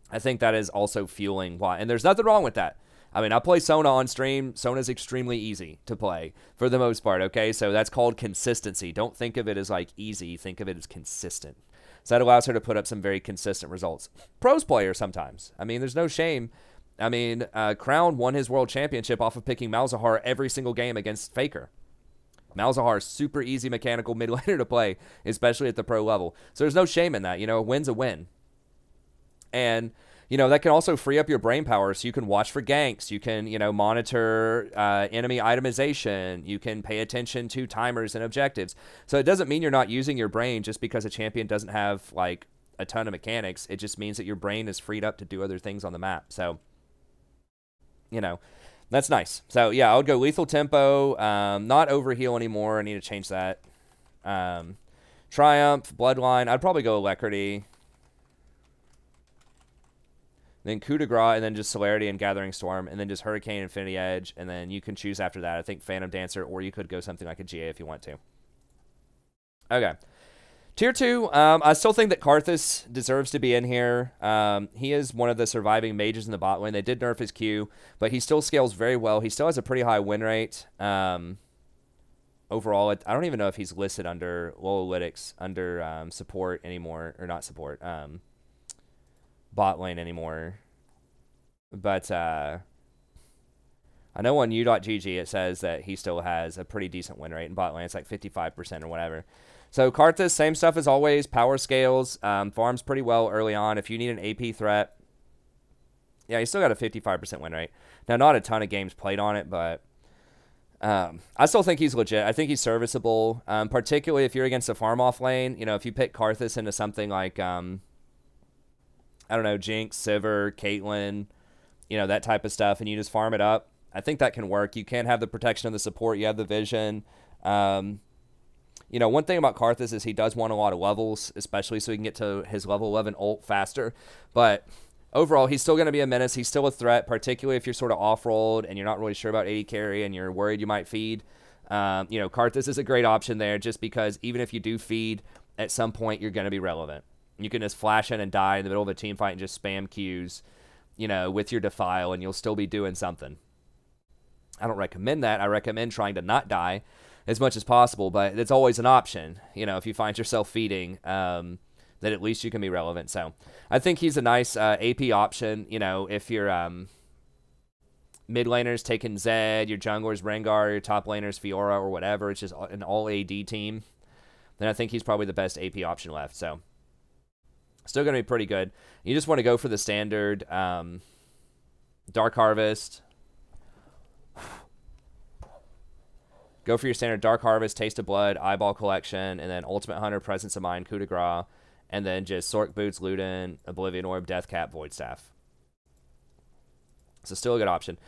I think that is also fueling why. And there's nothing wrong with that. I mean, I play Sona on stream. Sona's extremely easy to play for the most part, okay? So that's called consistency. Don't think of it as, like, easy. Think of it as consistent. So that allows her to put up some very consistent results. Pros player sometimes. I mean, there's no shame. I mean, Crown won his world championship off of picking Malzahar every single game against Faker. Malzahar is super easy mechanical mid laner to play, especially at the pro level. So there's no shame in that. A win's a win. And that can also free up your brain power, so you can watch for ganks. You can, monitor enemy itemization. You can pay attention to timers and objectives. So it doesn't mean you're not using your brain just because a champion doesn't have, like, a ton of mechanics. It just means that your brain is freed up to do other things on the map. So, that's nice. So, yeah, I would go lethal tempo. Not overheal anymore. I need to change that. Triumph, Bloodline. I'd probably go Alacrity. Then Coup de Grace, and then just Celerity and Gathering Storm, and then just Hurricane, Infinity Edge, and then you can choose after that. I think Phantom Dancer, or you could go something like a GA if you want to. Okay. Tier 2, I still think that Karthus deserves to be in here. He is one of the surviving mages in the bot lane. They did nerf his Q, but he still scales very well. He still has a pretty high win rate. Overall, I don't even know if he's listed under Lolalytics, under support anymore, or not support. Bot lane anymore, but I know on u.gg it says that he still has a pretty decent win rate in bot lane. It's like 55% or whatever. So Karthus, same stuff as always. Power scales, farms pretty well early on. If you need an AP threat, yeah, he's still got a 55% win rate. Now, not a ton of games played on it, but I still think he's legit. I think he's serviceable, particularly if you're against a farm off lane. If you pick Karthus into something like I don't know, Jinx, Sivir, Caitlyn, that type of stuff, and you just farm it up, I think that can work. You can have the protection of the support. You have the vision. One thing about Karthus is he does want a lot of levels, especially so he can get to his level 11 ult faster. But overall, he's still going to be a menace. He's still a threat, particularly if you're sort of off-rolled and you're not really sure about AD carry and you're worried you might feed. Karthus is a great option there just because even if you do feed, at some point you're going to be relevant. You can just flash in and die in the middle of a team fight and just spam Qs, with your Defile, and you'll still be doing something. I don't recommend that. I recommend trying to not die as much as possible, but it's always an option, if you find yourself feeding, that at least you can be relevant. So I think he's a nice AP option, if your mid laner's taking Zed, your jungler's Rengar, your top laner's Fiora or whatever, it's just an all AD team, then I think he's probably the best AP option left. So still going to be pretty good. You just want to go for the standard Dark Harvest. Go for your standard Dark Harvest, Taste of Blood, Eyeball Collection, and then Ultimate Hunter, Presence of Mind, Coup de Grace, and then just Sork Boots, Luden, Oblivion Orb, Death Cap, Void Staff. So still a good option.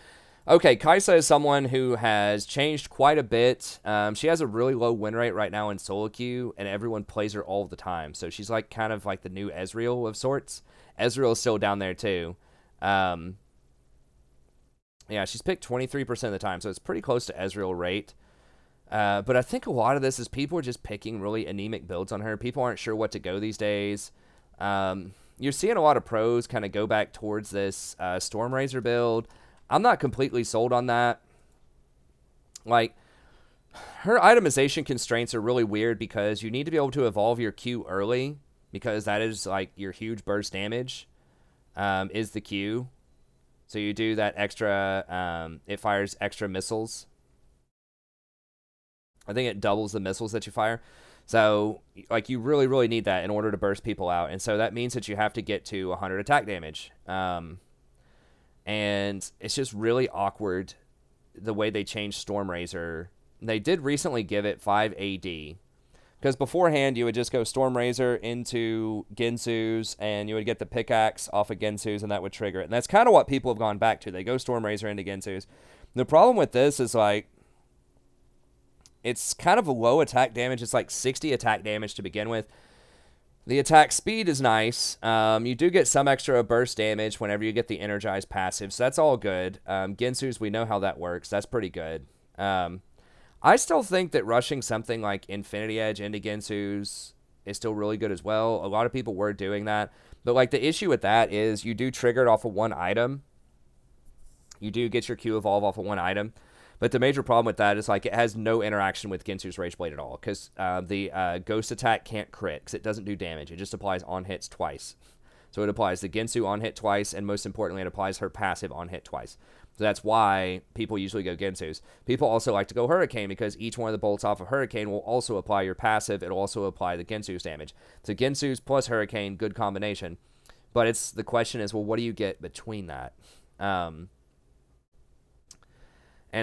Okay, Xayah is someone who has changed quite a bit. She has a really low win rate right now in solo queue, and everyone plays her all the time. So she's like kind of like the new Ezreal of sorts. Ezreal is still down there too. Yeah, she's picked 23% of the time, so it's pretty close to Ezreal rate. But I think a lot of this is people are just picking really anemic builds on her. People aren't sure what to go these days. You're seeing a lot of pros kind of go back towards this Stormrazor build. I'm not completely sold on that. Like, her itemization constraints are really weird because you need to be able to evolve your Q early because that is, like, your huge burst damage is the Q. So you do that extra, it fires extra missiles. I think it doubles the missiles that you fire. So, like, you really, really need that in order to burst people out. And so that means that you have to get to 100 attack damage. And it's just really awkward the way they changed Stormrazor. They did recently give it 5 AD. Because beforehand, you would just go Stormrazor into Gensu's, and you would get the pickaxe off of Gensu's, and that would trigger it. And that's kind of what people have gone back to. They go Stormrazor into Gensu's. The problem with this is, like, it's kind of a low attack damage. It's like 60 attack damage to begin with. The attack speed is nice. You do get some extra burst damage whenever you get the energized passive, so that's all good. Ginsu's, we know how that works. That's pretty good. I still think that rushing something like Infinity Edge into Ginsu's is still really good as well. A lot of people were doing that. But like the issue with that is you do trigger it off of one item. You do get your Q evolve off of one item. But the major problem with that is like it has no interaction with Ginsu's Rage Blade at all. Because the Ghost attack can't crit because it doesn't do damage. It just applies on hits twice. So it applies the Ginsu on hit twice. And most importantly, it applies her passive on hit twice. So that's why people usually go Ginsu's. People also like to go Hurricane because each one of the bolts off of Hurricane will also apply your passive. It'll also apply the Ginsu's damage. So Ginsu's plus Hurricane, good combination. But the question is, well, what do you get between that? And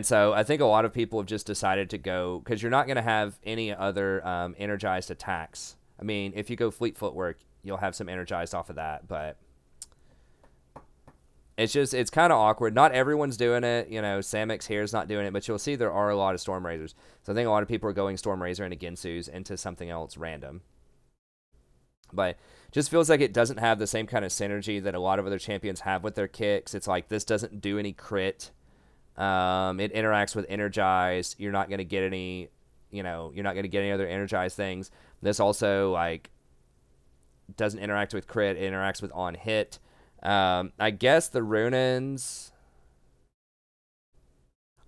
so I think a lot of people have just decided to go, because you're not going to have any other energized attacks. I mean, if you go Fleet Footwork, you'll have some energized off of that, but it's kind of awkward. Not everyone's doing it. You know, Samix here is not doing it, but you'll see there are a lot of Storm Razors. So I think a lot of people are going Storm Razor into Ginsu's into something else random. But just feels like it doesn't have the same kind of synergy that a lot of other champions have with their kicks. It's like this doesn't do any crit. It interacts with energized. You're not going to get any, you're not going to get any other energized things. This also like doesn't interact with crit. It interacts with on hit. I guess the Runins,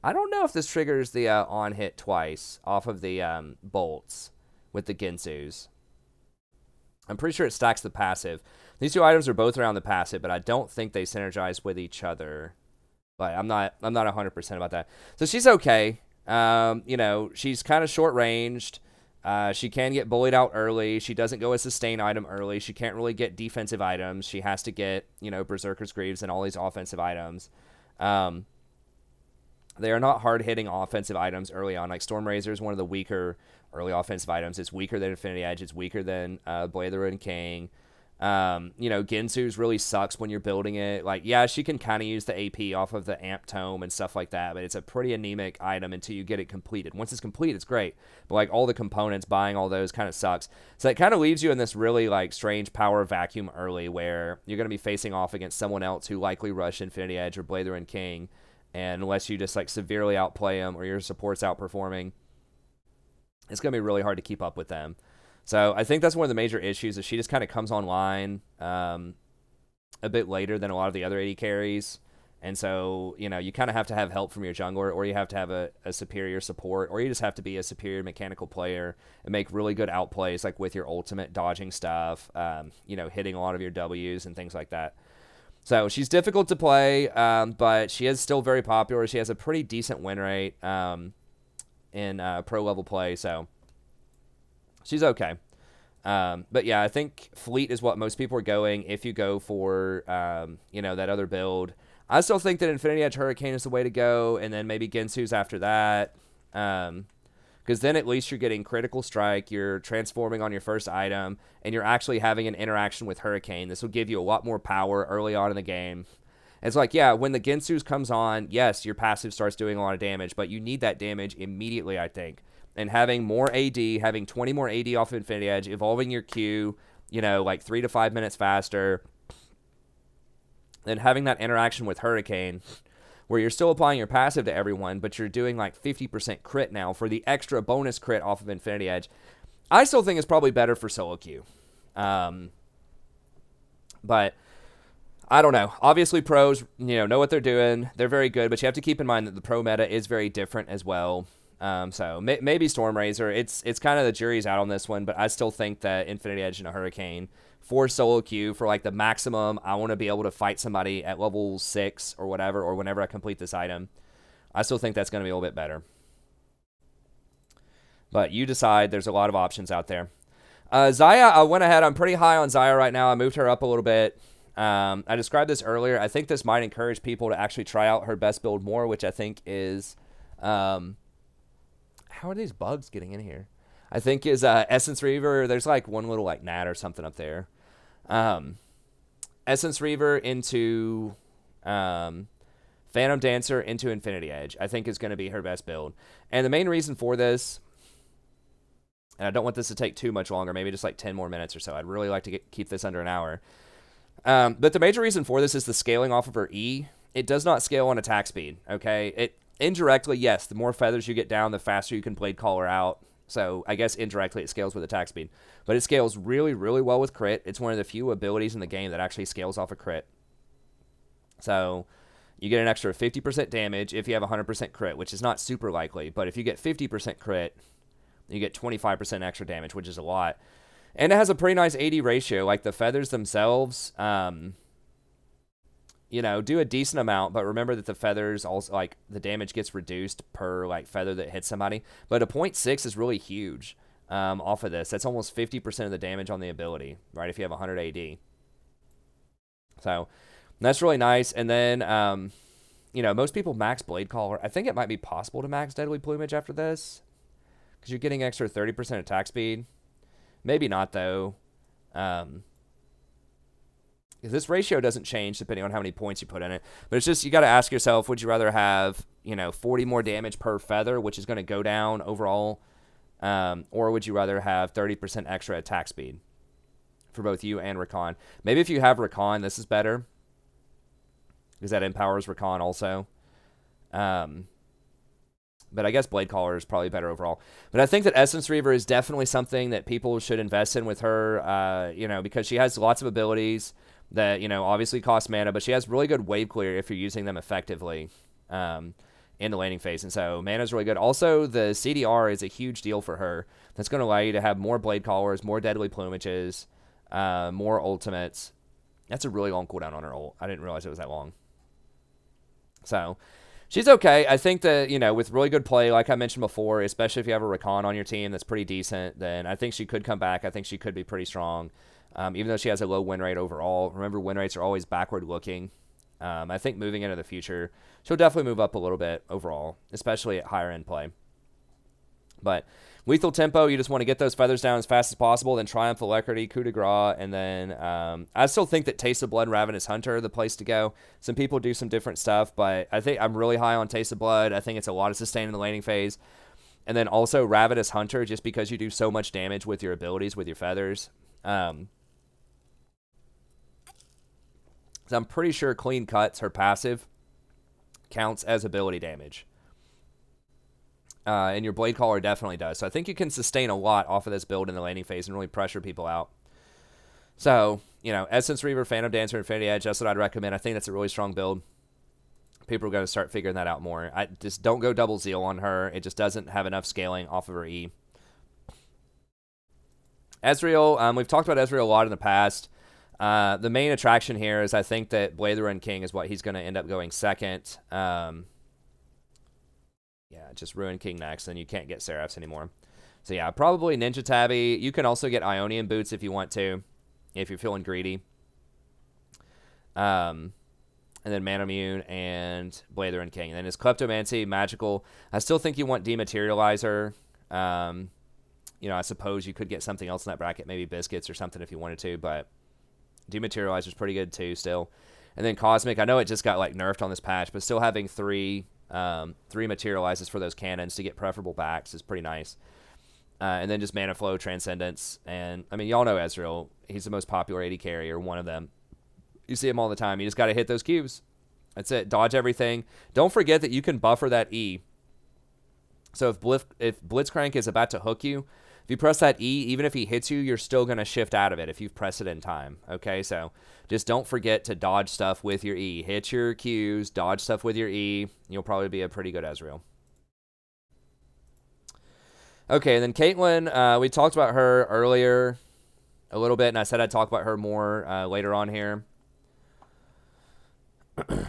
I don't know if this triggers the on hit twice off of the bolts with the Ginsu's. I'm pretty sure it stacks the passive. These two items are both around the passive, but I don't think they synergize with each other. But I'm not 100% about that. So she's okay. She's kind of short-ranged. She can get bullied out early. She doesn't go a sustain item early. She can't really get defensive items. She has to get, Berserker's Greaves and all these offensive items. They are not hard-hitting offensive items early on. Like Storm Razor is one of the weaker early offensive items. It's weaker than Infinity Edge. It's weaker than Blade of the Ruined King. Ginsu's really sucks when you're building it. Like, yeah, she can kind of use the AP off of the Amp Tome and stuff like that, but it's a pretty anemic item until you get it completed. Once it's complete, it's great. But, like, all the components, buying all those kind of sucks. So it kind of leaves you in this really, like, strange power vacuum early where you're going to be facing off against someone else who likely rush Infinity Edge or Blade of the Ruined King. And unless you just, like, severely outplay them or your support's outperforming, it's going to be really hard to keep up with them. So I think that's one of the major issues is she just kind of comes online a bit later than a lot of the other AD carries. And so, you kind of have to have help from your jungler, or you have to have a superior support, or you just have to be a superior mechanical player and make really good outplays, like with your ultimate dodging stuff, hitting a lot of your W's and things like that. So she's difficult to play, but she is still very popular. She has a pretty decent win rate in pro-level play, so she's okay. But yeah, I think Fleet is what most people are going if you go for, that other build. I still think that Infinity Edge Hurricane is the way to go, and then maybe Ginsu's after that. Because then at least you're getting Critical Strike, you're transforming on your first item, and you're actually having an interaction with Hurricane. This will give you a lot more power early on in the game. It's like, yeah, when the Ginsu's comes on, yes, your passive starts doing a lot of damage, but you need that damage immediately, I think. And having more AD, having 20 more AD off of Infinity Edge, evolving your Q, like 3 to 5 minutes faster, then having that interaction with Hurricane, where you're still applying your passive to everyone, but you're doing like 50% crit now for the extra bonus crit off of Infinity Edge, I still think it's probably better for solo queue. But I don't know. Obviously, pros, know what they're doing. They're very good, but you have to keep in mind that the pro meta is very different as well. So maybe Storm Razor. It's kind of the jury's out on this one, but I still think that Infinity Edge and a Hurricane for solo queue, for like the maximum, I want to be able to fight somebody at level 6 or whatever, or whenever I complete this item. I still think that's going to be a little bit better. But you decide. There's a lot of options out there. Xayah, I went ahead. I'm pretty high on Xayah right now. I moved her up a little bit. I described this earlier. I think this might encourage people to actually try out her best build more, which I think is... how are these bugs getting in here? I think is Essence Reaver. There's like one little like gnat or something up there. Essence Reaver into Phantom Dancer into Infinity Edge, I think is going to be her best build. And the main reason for this And I don't want this to take too much longer, maybe just like 10 more minutes or so. I'd really like to keep this under an hour. But the major reason for this is the scaling off of her E. It does not scale on attack speed, okay? It indirectly, yes, the more feathers you get down, the faster you can blade call her out. So I guess indirectly it scales with attack speed. But it scales really, really well with crit. It's one of the few abilities in the game that actually scales off a crit. So you get an extra 50% damage if you have 100% crit, which is not super likely. But if you get 50% crit, you get 25% extra damage, which is a lot. And it has a pretty nice AD ratio. Like the feathers themselves, you know, do a decent amount, but remember that the feathers also, like, the damage gets reduced per, like, feather that hits somebody. But a 0.6 is really huge off of this. That's almost 50% of the damage on the ability, right, if you have 100 AD. So that's really nice. And then, you know, most people max Blade Caller. I think it might be possible to max Deadly Plumage after this, because you're getting extra 30% attack speed. Maybe not, though. This ratio doesn't change depending on how many points you put in it. But it's just, you got to ask yourself, would you rather have, you know, 40 more damage per feather, which is going to go down overall, or would you rather have 30% extra attack speed for both you and Rakan? Maybe if you have Rakan, this is better, because that empowers Rakan also. But I guess Blade Caller is probably better overall. But I think that Essence Reaver is definitely something that people should invest in with her, you know, because she has lots of abilities that, you know, obviously cost mana, but she has really good wave clear if you're using them effectively in the laning phase. And so mana is really good. Also, the CDR is a huge deal for her. That's going to allow you to have more Blade Callers, more Deadly Plumages, more ultimates. That's a really long cooldown on her ult. I didn't realize it was that long. So she's okay. I think that, you know, with really good play, like I mentioned before, especially if you have a Rakan on your team that's pretty decent, then I think she could come back. I think she could be pretty strong. Even though she has a low win rate overall. Remember, win rates are always backward looking. I think moving into the future, she'll definitely move up a little bit overall, especially at higher end play. But lethal tempo, you just want to get those feathers down as fast as possible, then Triumph Alacrity, Coup de Grace, and then I still think that Taste of Blood and Ravenous Hunter are the place to go. Some people do some different stuff, but I think I'm really high on Taste of Blood. I think it's a lot of sustain in the laning phase. And then also Ravenous Hunter, just because you do so much damage with your abilities, with your feathers. So I'm pretty sure Clean Cuts, her passive, counts as ability damage. And your Blade Caller definitely does. So I think you can sustain a lot off of this build in the laning phase and really pressure people out. So, you know, Essence Reaver, Phantom Dancer, Infinity Edge, that's what I'd recommend. I think that's a really strong build. People are going to start figuring that out more. I just don't go double Zeal on her. It just doesn't have enough scaling off of her E. Ezreal, we've talked about Ezreal a lot in the past. The main attraction here is I think that Blade the Ruined King is what he's going to end up going second. Yeah, just Ruined King next, and you can't get Seraphs anymore. So yeah, probably Ninja Tabby. You can also get Ionian Boots if you want to, if you're feeling greedy. And then Manamune and Blade the Ruined King. And then his Kleptomancy, Magical. I still think you want Dematerializer. You know, I suppose you could get something else in that bracket, maybe Biscuits or something if you wanted to, but Dematerializer is pretty good too still. And then Cosmic, I know it just got like nerfed on this patch, but still having three materializes for those cannons to get preferable backs is pretty nice. And then just Mana Flow, Transcendence, and I mean, y'all know Ezreal. He's the most popular AD carrier, one of them. You see him all the time. You just got to hit those Qs. That's it. Dodge everything. Don't forget that you can buffer that E. So if Blitzcrank is about to hook you, if you press that E, even if he hits you, you're still going to shift out of it if you've pressed it in time. Okay, so just don't forget to dodge stuff with your E. Hit your Qs, dodge stuff with your E. You'll probably be a pretty good Ezreal. Okay, and then Caitlyn, we talked about her earlier a little bit, and I said I'd talk about her more later on here.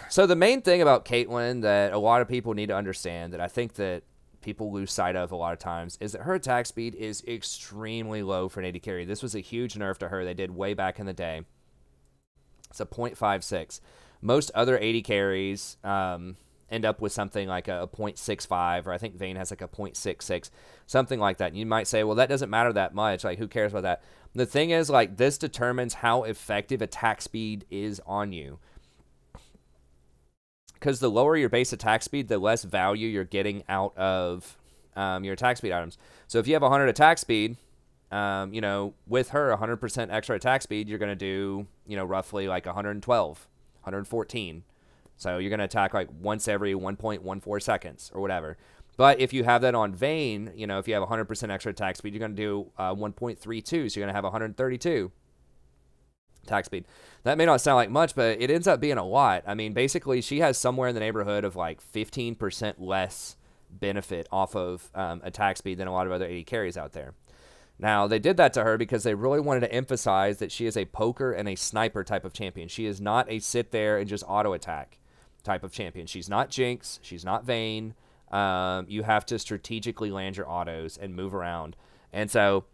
So the main thing about Caitlyn that a lot of people need to understand, that I think that people lose sight of a lot of times, is that her attack speed is extremely low for an AD carry. This was a huge nerf to her. They did way back in the day. It's a 0.56. Most other AD carries end up with something like a 0.65, or I think Vayne has like a 0.66, something like that. And you might say, well, that doesn't matter that much. Like, who cares about that? The thing is, like, this determines how effective attack speed is on you. Because the lower your base attack speed, the less value you're getting out of your attack speed items. So if you have 100 attack speed, you know, with her 100% extra attack speed, you're going to do, you know, roughly like 112, 114. So you're going to attack like once every 1.14 seconds or whatever. But if you have that on Vayne, you know, if you have 100% extra attack speed, you're going to do 1.32. So you're going to have 132 attack speed. That may not sound like much, but it ends up being a lot. I mean, basically, she has somewhere in the neighborhood of like 15% less benefit off of attack speed than a lot of other AD carries out there. Now, they did that to her because they really wanted to emphasize that she is a poker and a sniper type of champion. She is not a sit there and just auto attack type of champion. She's not Jinx. She's not Vayne. You have to strategically land your autos and move around. And so,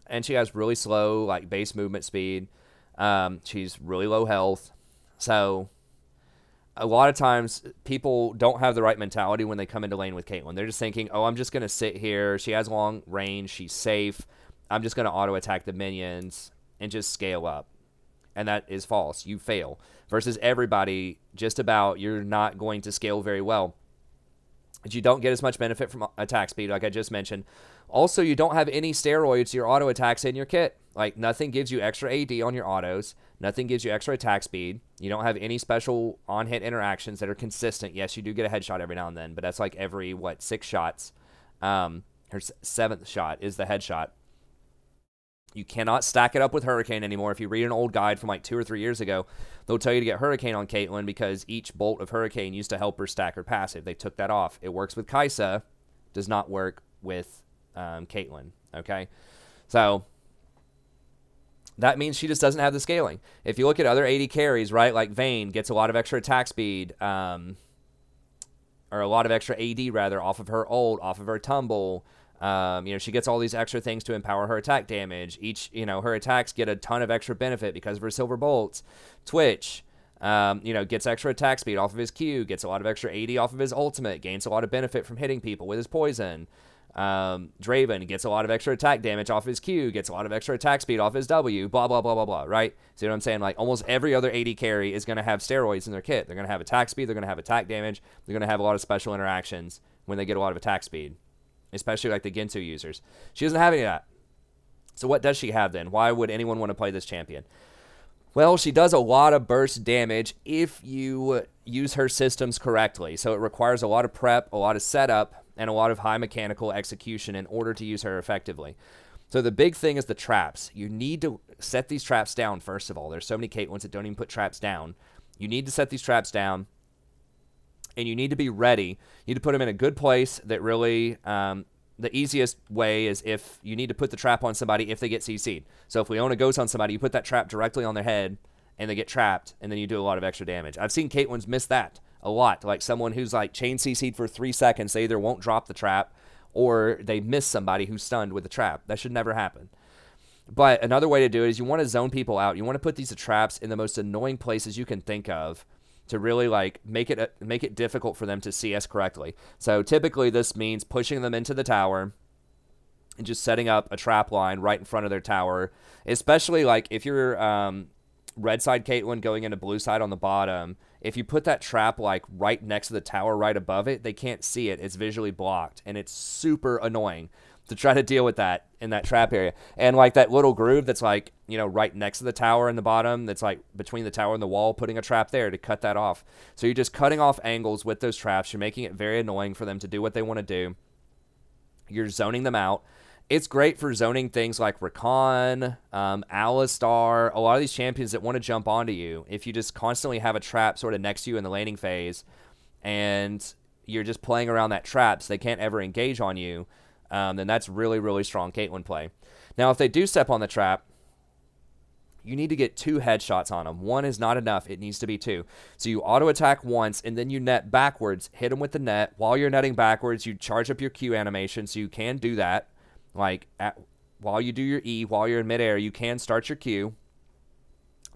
and she has really slow like base movement speed. She's really low health. So a lot of times people don't have the right mentality when they come into lane with Caitlyn. They're just thinking, oh, I'm just going to sit here. She has long range. She's safe. I'm just going to auto attack the minions and just scale up. And that is false. You fail. Versus everybody, just about, you're not going to scale very well. But you don't get as much benefit from attack speed, like I just mentioned. Also, you don't have any steroids to your auto attacks in your kit. Like, nothing gives you extra AD on your autos. Nothing gives you extra attack speed. You don't have any special on-hit interactions that are consistent. Yes, you do get a headshot every now and then, but that's like every, what, 6 shots. Her 7th shot is the headshot. You cannot stack it up with Hurricane anymore. If you read an old guide from like 2 or 3 years ago, they'll tell you to get Hurricane on Caitlyn because each bolt of Hurricane used to help her stack her passive. They took that off. It works with Xayah, does not work with Caitlyn, okay? So that means she just doesn't have the scaling. If you look at other AD carries, right, like Vayne gets a lot of extra attack speed, or a lot of extra AD, rather, off of her ult, off of her tumble. You know, she gets all these extra things to empower her attack damage. Each, you know, her attacks get a ton of extra benefit because of her silver bolts. Twitch, you know, gets extra attack speed off of his Q, gets a lot of extra AD off of his ultimate, gains a lot of benefit from hitting people with his poison. Draven gets a lot of extra attack damage off his Q, gets a lot of extra attack speed off his W, blah, blah, blah, blah, blah, right? See what I'm saying? Like, almost every other AD carry is going to have steroids in their kit. They're going to have attack speed, they're going to have attack damage, they're going to have a lot of special interactions when they get a lot of attack speed. Especially like the Ginsu users. She doesn't have any of that. So what does she have then? Why would anyone want to play this champion? Well, she does a lot of burst damage if you use her systems correctly. So it requires a lot of prep, a lot of setup, and a lot of high mechanical execution in order to use her effectively. So the big thing is the traps. You need to set these traps down, first of all. There's so many Caitlyn's that don't even put traps down. You need to set these traps down. And you need to be ready. You need to put them in a good place that really, the easiest way is if you need to put the trap on somebody if they get CC'd. So if Leona goes on somebody, you put that trap directly on their head, and they get trapped, and then you do a lot of extra damage. I've seen Caitlyn's miss that a lot. Like someone who's like chain CC'd for 3 seconds, they either won't drop the trap, or they miss somebody who's stunned with the trap. That should never happen. But another way to do it is you want to zone people out. You want to put these traps in the most annoying places you can think of, to really like make it difficult for them to CS correctly. So typically this means pushing them into the tower and just setting up a trap line right in front of their tower. Especially like if you're red side Caitlyn going into blue side on the bottom, if you put that trap like right next to the tower right above it, they can't see it. It's visually blocked, and it's super annoying to try to deal with that in that trap area. And like that little groove that's like, you know, right next to the tower in the bottom, that's like between the tower and the wall, putting a trap there to cut that off. So you're just cutting off angles with those traps. You're making it very annoying for them to do what they want to do. You're zoning them out. It's great for zoning things like Rakan, Alistar, a lot of these champions that want to jump onto you. If you just constantly have a trap sort of next to you in the laning phase, and you're just playing around that trap so they can't ever engage on you, then that's really, really strong Caitlyn play. Now, if they do step on the trap, you need to get 2 headshots on them. 1 is not enough. It needs to be 2. So you auto-attack once, and then you net backwards, hit them with the net. While you're netting backwards, you charge up your Q animation, so you can do that. Like, while you do your E, while you're in midair, you can start your Q.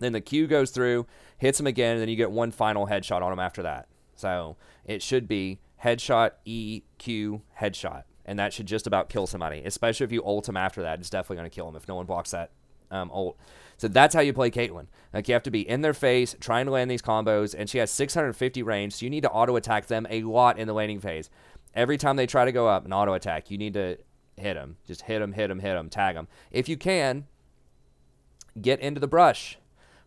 Then the Q goes through, hits them again, and then you get 1 final headshot on them after that. So it should be headshot, E, Q, headshot. And that should just about kill somebody, especially if you ult him after that. It's definitely going to kill him if no one blocks that ult. So that's how you play Caitlyn. Like, you have to be in their face, trying to land these combos, and she has 650 range, so you need to auto-attack them a lot in the laning phase. Every time they try to go up and auto attack, you need to hit them. Just hit them, hit them, hit them, tag them. If you can, get into the brush,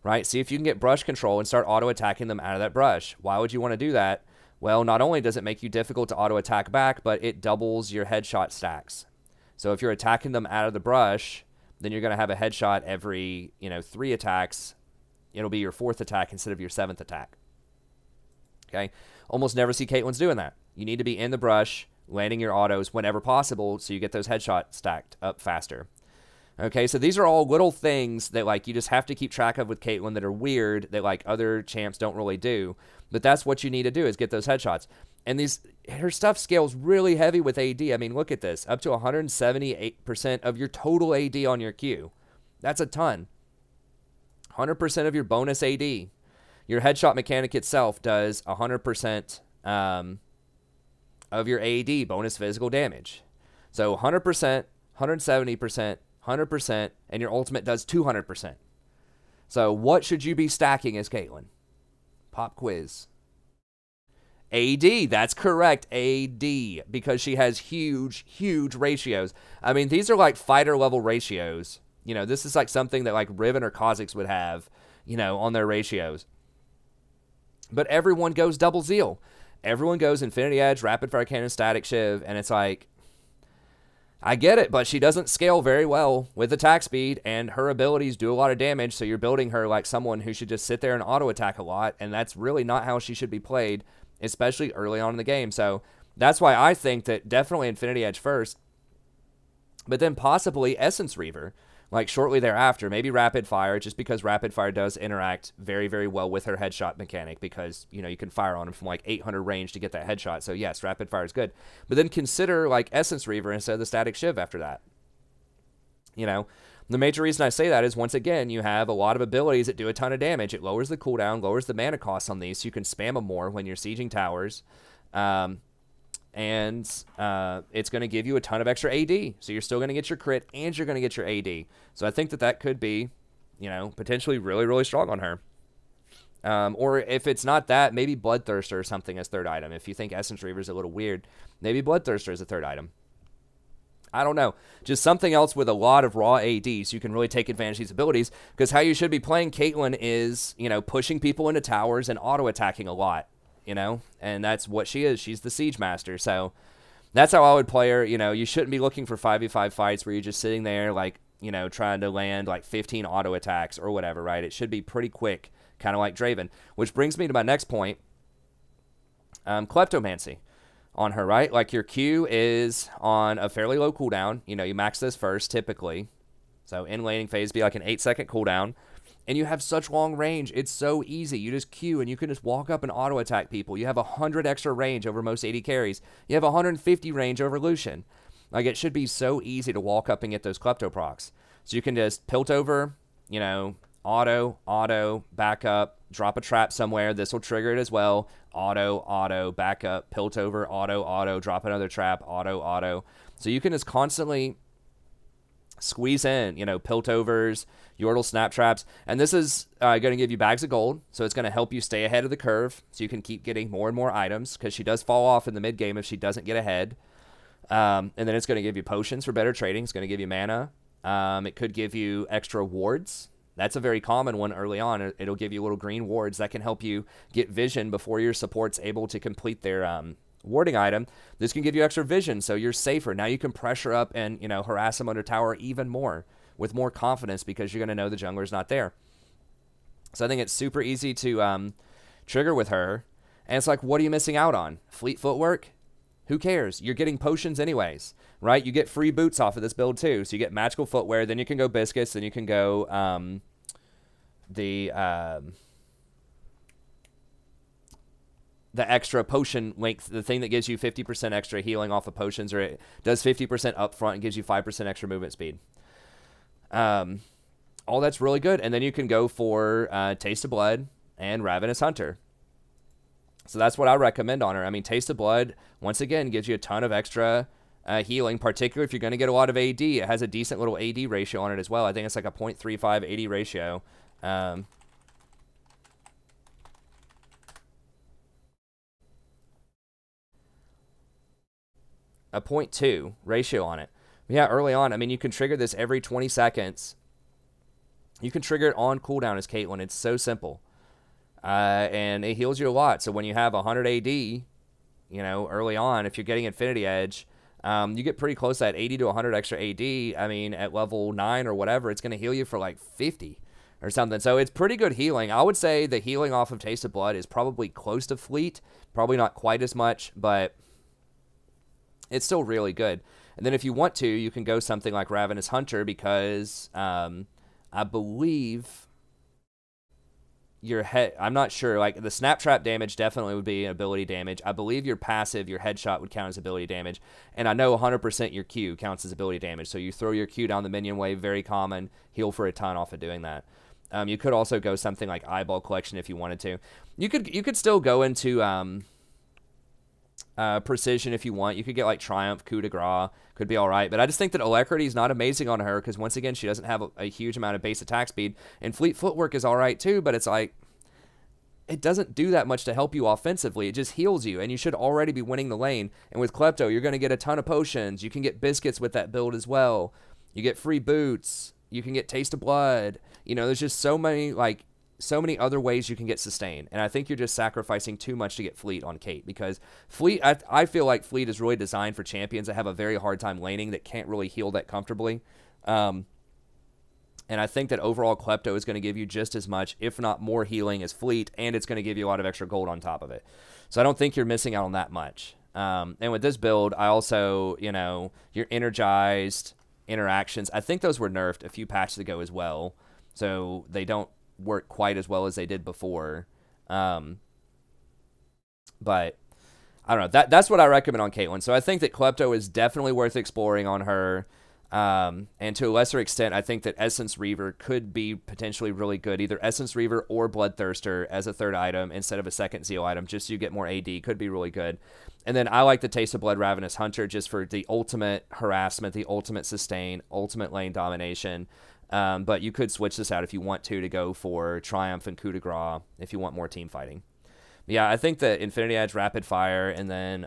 right? See if you can get brush control and start auto attacking them out of that brush. Why would you want to do that? Well, not only does it make you difficult to auto attack back, but it doubles your headshot stacks. So if you're attacking them out of the brush, then you're going to have a headshot every, 3 attacks. It'll be your 4th attack instead of your 7th attack. Okay? Almost never see Caitlyn's doing that. You need to be in the brush, landing your autos whenever possible so you get those headshots stacked up faster. Okay, so these are all little things that, like, you just have to keep track of with Caitlyn that are weird that, like, other champs don't really do. But that's what you need to do is get those headshots. And her stuff scales really heavy with AD. I mean, look at this. Up to 178% of your total AD on your Q. That's a ton. 100% of your bonus AD. Your headshot mechanic itself does 100% of your AD, bonus physical damage. So 100%, 170%, 100%, and your ultimate does 200%. So what should you be stacking as Caitlyn? Pop quiz. AD, that's correct, AD, because she has huge, huge ratios. I mean, these are like fighter level ratios. This is like something that like Riven or Kha'Zix would have, on their ratios. But everyone goes double zeal. Everyone goes Infinity Edge, Rapid Fire Cannon, Static Shiv, and it's like, I get it, but she doesn't scale very well with attack speed, and her abilities do a lot of damage, so you're building her like someone who should just sit there and auto-attack a lot, and that's really not how she should be played, especially early on in the game. So that's why I think that definitely Infinity Edge first, but then possibly Essence Reaver, like shortly thereafter, maybe Rapid Fire, just because Rapid Fire does interact very, very well with her headshot mechanic because, you can fire on him from like 800 range to get that headshot. So yes, Rapid Fire is good. But then consider like Essence Reaver instead of the Static Shiv after that. The major reason I say that is, once again, you have a lot of abilities that do a ton of damage. It lowers the cooldown, lowers the mana cost on these, so you can spam them more when you're sieging towers. And it's going to give you a ton of extra AD. So you're still going to get your crit, and you're going to get your AD. So I think that could be, potentially really, really strong on her. Or if it's not that, maybe Bloodthirster or something as 3rd item. If you think Essence Reaver is a little weird, maybe Bloodthirster is a 3rd item. I don't know. Just something else with a lot of raw AD so you can really take advantage of these abilities. Because how you should be playing Caitlyn is, pushing people into towers and auto-attacking a lot. And that's what she is. She's the Siege Master. So that's how I would play her. You shouldn't be looking for 5v5 fights where you're just sitting there, like, trying to land like 15 auto attacks or whatever, right? It should be pretty quick, kind of like Draven. Which brings me to my next point. Kleptomancy on her, right? Like, your Q is on a fairly low cooldown. You max this first, typically. So in laning phase, be like an 8-second cooldown. And you have such long range. It's so easy. You just Q and you can just walk up and auto-attack people. You have 100 extra range over most AD carries. You have 150 range over Lucian. Like, it should be so easy to walk up and get those Klepto procs. So you can just pilt over, auto, back up, drop a trap somewhere. This will trigger it as well. Auto, back up, pilt over, auto, drop another trap, auto. So you can just constantly squeeze in, pilt overs, Yordle snap traps, and this is going to give you bags of gold, so it's going to help you stay ahead of the curve, so you can keep getting more and more items, because she does fall off in the mid game if she doesn't get ahead. And then it's going to give you potions for better trading. It's going to give you mana. It could give you extra wards. That's a very common one early on. It'll give you little green wards that can help you get vision before your support's able to complete their warding item. This can give you extra vision, so you're safer. Now you can pressure up and, harass them under tower even more with more confidence because you're going to know the jungler's not there. So I think it's super easy to trigger with her. And it's like, what are you missing out on? Fleet footwork? Who cares? You're getting potions anyways, right? You get free boots off of this build too. So you get magical footwear, then you can go biscuits, then you can go the extra potion length, the thing that gives you 50% extra healing off of potions, or it does 50% up front and gives you 5% extra movement speed. All that's really good. And then you can go for Taste of Blood and Ravenous Hunter. So that's what I recommend on her. I mean, Taste of Blood, once again, gives you a ton of extra healing, particularly if you're going to get a lot of AD. It has a decent little AD ratio on it as well. I think it's like a 0.35 AD ratio. a 0.2 ratio on it. Yeah, early on, I mean, you can trigger this every 20 seconds. You can trigger it on cooldown as Caitlyn. It's so simple. And it heals you a lot. So when you have 100 AD, you know, early on, if you're getting Infinity Edge, you get pretty close to that 80 to 100 extra AD. I mean, at level 9 or whatever, it's going to heal you for like 50 or something. So it's pretty good healing. I would say the healing off of Taste of Blood is probably close to Fleet. Probably not quite as much, but it's still really good. And then if you want to, you can go something like Ravenous Hunter because I believe your head, I'm not sure, like the snap trap damage definitely would be an ability damage. I believe your passive, your headshot would count as ability damage. And I know 100% your Q counts as ability damage. So you throw your Q down the minion wave, very common, heal for a ton off of doing that. You could also go something like Eyeball Collection if you wanted to. You could still go into Precision if you want. You could get like Triumph, Coup de Grace, could be all right. But I just think that Alacrity is not amazing on her because once again, she doesn't have a huge amount of base attack speed. And Fleet Footwork is all right too, but it's like, it doesn't do that much to help you offensively. It just heals you, and you should already be winning the lane. And with Klepto, you're going to get a ton of potions. You can get biscuits with that build as well. You get free boots. You can get Taste of Blood. You know, there's just so many other ways you can get sustain. And I think you're just sacrificing too much to get Fleet on Kate because Fleet, I feel like Fleet is really designed for champions that have a very hard time laning that can't really heal that comfortably. And I think that overall Klepto is going to give you just as much, if not more healing as Fleet, and it's going to give you a lot of extra gold on top of it. So I don't think you're missing out on that much. And with this build, I also, you know, your energized interactions, I think those were nerfed a few patches ago as well. So they don't work quite as well as they did before. But I don't know. That's what I recommend on Caitlyn. So I think that Klepto is definitely worth exploring on her. And to a lesser extent, I think that Essence Reaver could be potentially really good. Either Essence Reaver or Bloodthirster as a third item instead of a second Zeal item, just so you get more AD, could be really good. And then I like the Taste of Blood Ravenous Hunter just for the ultimate harassment, the ultimate sustain, ultimate lane domination. But you could switch this out if you want to go for Triumph and Coup de Grace if you want more team fighting. But yeah, I think that Infinity Edge, Rapid Fire, and then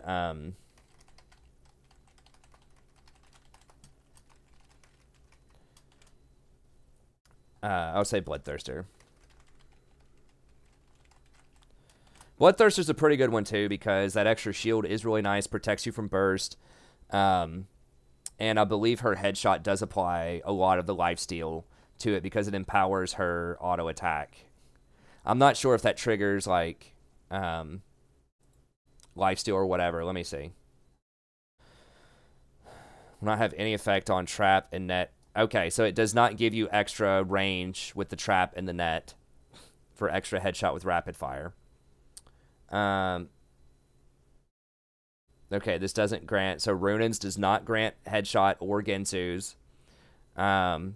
I'll say Bloodthirster. Bloodthirster's a pretty good one too because that extra shield is really nice, protects you from burst. And I believe her headshot does apply a lot of the lifesteal to it because it empowers her auto attack. I'm not sure if that triggers like lifesteal or whatever. Let me see. Will not have any effect on trap and net. Okay, so it does not give you extra range with the trap and the net for extra headshot with rapid fire. Okay, this doesn't grant. So Runins does not grant headshot or Gensu's. Bonus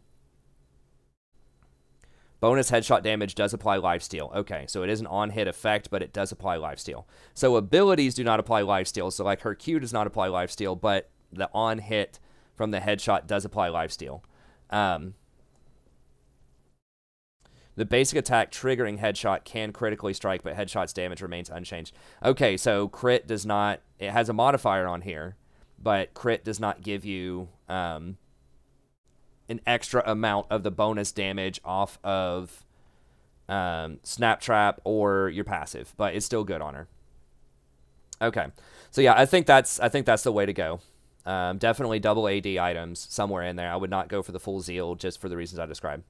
headshot damage does apply lifesteal. Okay, so it is an on-hit effect, but it does apply lifesteal. So abilities do not apply lifesteal. So like her Q does not apply lifesteal, but the on-hit from the headshot does apply lifesteal. The basic attack triggering headshot can critically strike, but headshot's damage remains unchanged. Okay, so crit does not... It has a modifier on here, but crit does not give you an extra amount of the bonus damage off of Snap Trap or your passive, but it's still good on her. Okay, so yeah, I think that's the way to go. Definitely double AD items somewhere in there. I would not go for the full Zeal just for the reasons I described.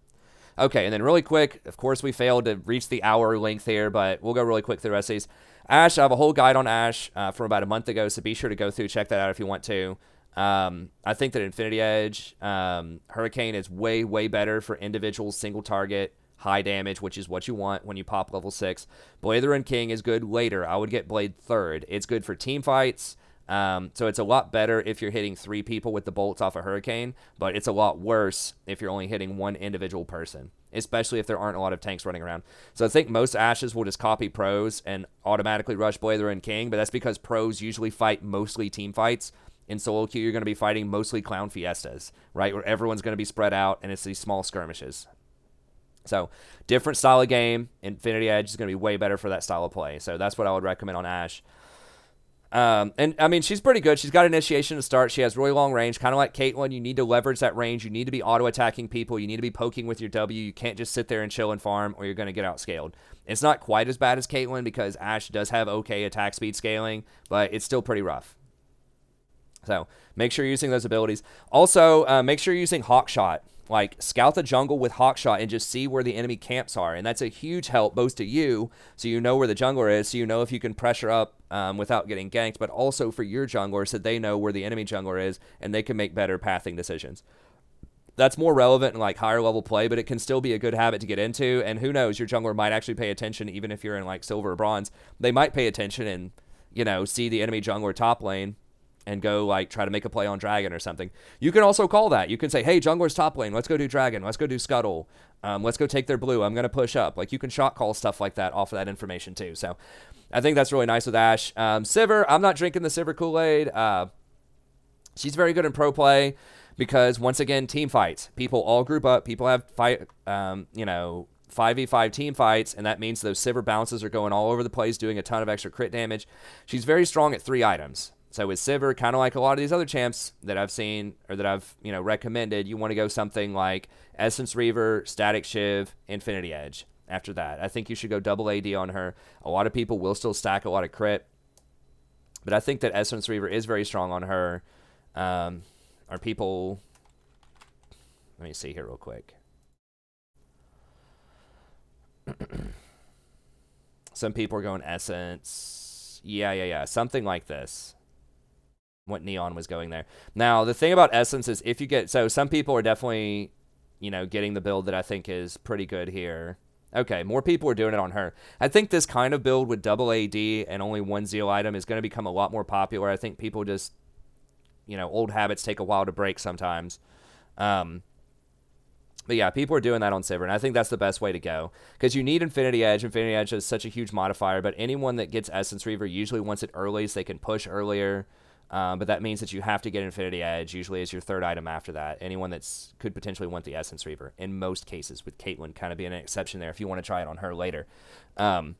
Okay, and then really quick, of course we failed to reach the hour length here, but we'll go really quick through the rest of these. Ashe, I have a whole guide on Ashe from about a month ago, so be sure to go through, check that out if you want to. I think that Infinity Edge, Hurricane is way, way better for individual single target, high damage, which is what you want when you pop level 6. Blade the Ruined King is good later. I would get Blade third. It's good for team fights. So it's a lot better if you're hitting 3 people with the bolts off a Hurricane, but it's a lot worse if you're only hitting one individual person, especially if there aren't a lot of tanks running around. So I think most Ashes will just copy pros and automatically rush Blade the Ruined King, but that's because pros usually fight mostly team fights. In solo queue, you're going to be fighting mostly Clown Fiestas, right, where everyone's going to be spread out and it's these small skirmishes. So different style of game. Infinity Edge is going to be way better for that style of play. So that's what I would recommend on Ashe. And I mean, she's pretty good. She's got initiation to start. She has really long range, kind of like Caitlyn. You need to leverage that range. You need to be auto-attacking people. You need to be poking with your W. You can't just sit there and chill and farm, or you're going to get outscaled. It's not quite as bad as Caitlyn because Ashe does have okay attack speed scaling, but it's still pretty rough. So make sure you're using those abilities. Also, make sure you're using Hawkshot. Like, scout the jungle with Hawkshot and just see where the enemy camps are. And that's a huge help, both to you, so you know where the jungler is, so you know if you can pressure up without getting ganked, but also for your jungler, so they know where the enemy jungler is, and they can make better pathing decisions. That's more relevant in, like, higher-level play, but it can still be a good habit to get into. And who knows, your jungler might actually pay attention, even if you're in, like, silver or bronze. They might pay attention and, you know, see the enemy jungler top lane and go, like, try to make a play on Dragon or something. You can also call that. You can say, hey, jungler's top lane. Let's go do Dragon. Let's go do Scuttle. Let's go take their blue. I'm going to push up. Like, you can shot call stuff like that off of that information, too. So, I think that's really nice with Ashe. Sivir, I'm not drinking the Sivir Kool-Aid. She's very good in pro play because, once again, team fights. People all group up. People have, you know, 5v5 team fights, and that means those Sivir bounces are going all over the place, doing a ton of extra crit damage. She's very strong at 3 items. So with Sivir, kind of like a lot of these other champs that I've seen or that I've, you know, recommended, you want to go something like Essence Reaver, Static Shiv, Infinity Edge. After that, I think you should go double AD on her. A lot of people will still stack a lot of crit, but I think that Essence Reaver is very strong on her. Are people... Let me see here real quick. Some people are going Essence. Yeah. Something like this. What Neon was going there. Now, the thing about Essence is if you get... So, some people are definitely, you know, getting the build that I think is pretty good here. Okay, more people are doing it on her. I think this kind of build with double AD and only 1 Zeal item is going to become a lot more popular. I think people just, you know, old habits take a while to break sometimes. But yeah, people are doing that on Sivir, and I think that's the best way to go. Because you need Infinity Edge. Infinity Edge is such a huge modifier, but anyone that gets Essence Reaver usually wants it early so they can push earlier. But that means that you have to get Infinity Edge, usually as your 3rd item after that. Anyone that's could potentially want the Essence Reaver, in most cases, with Caitlyn kind of being an exception there if you want to try it on her later. But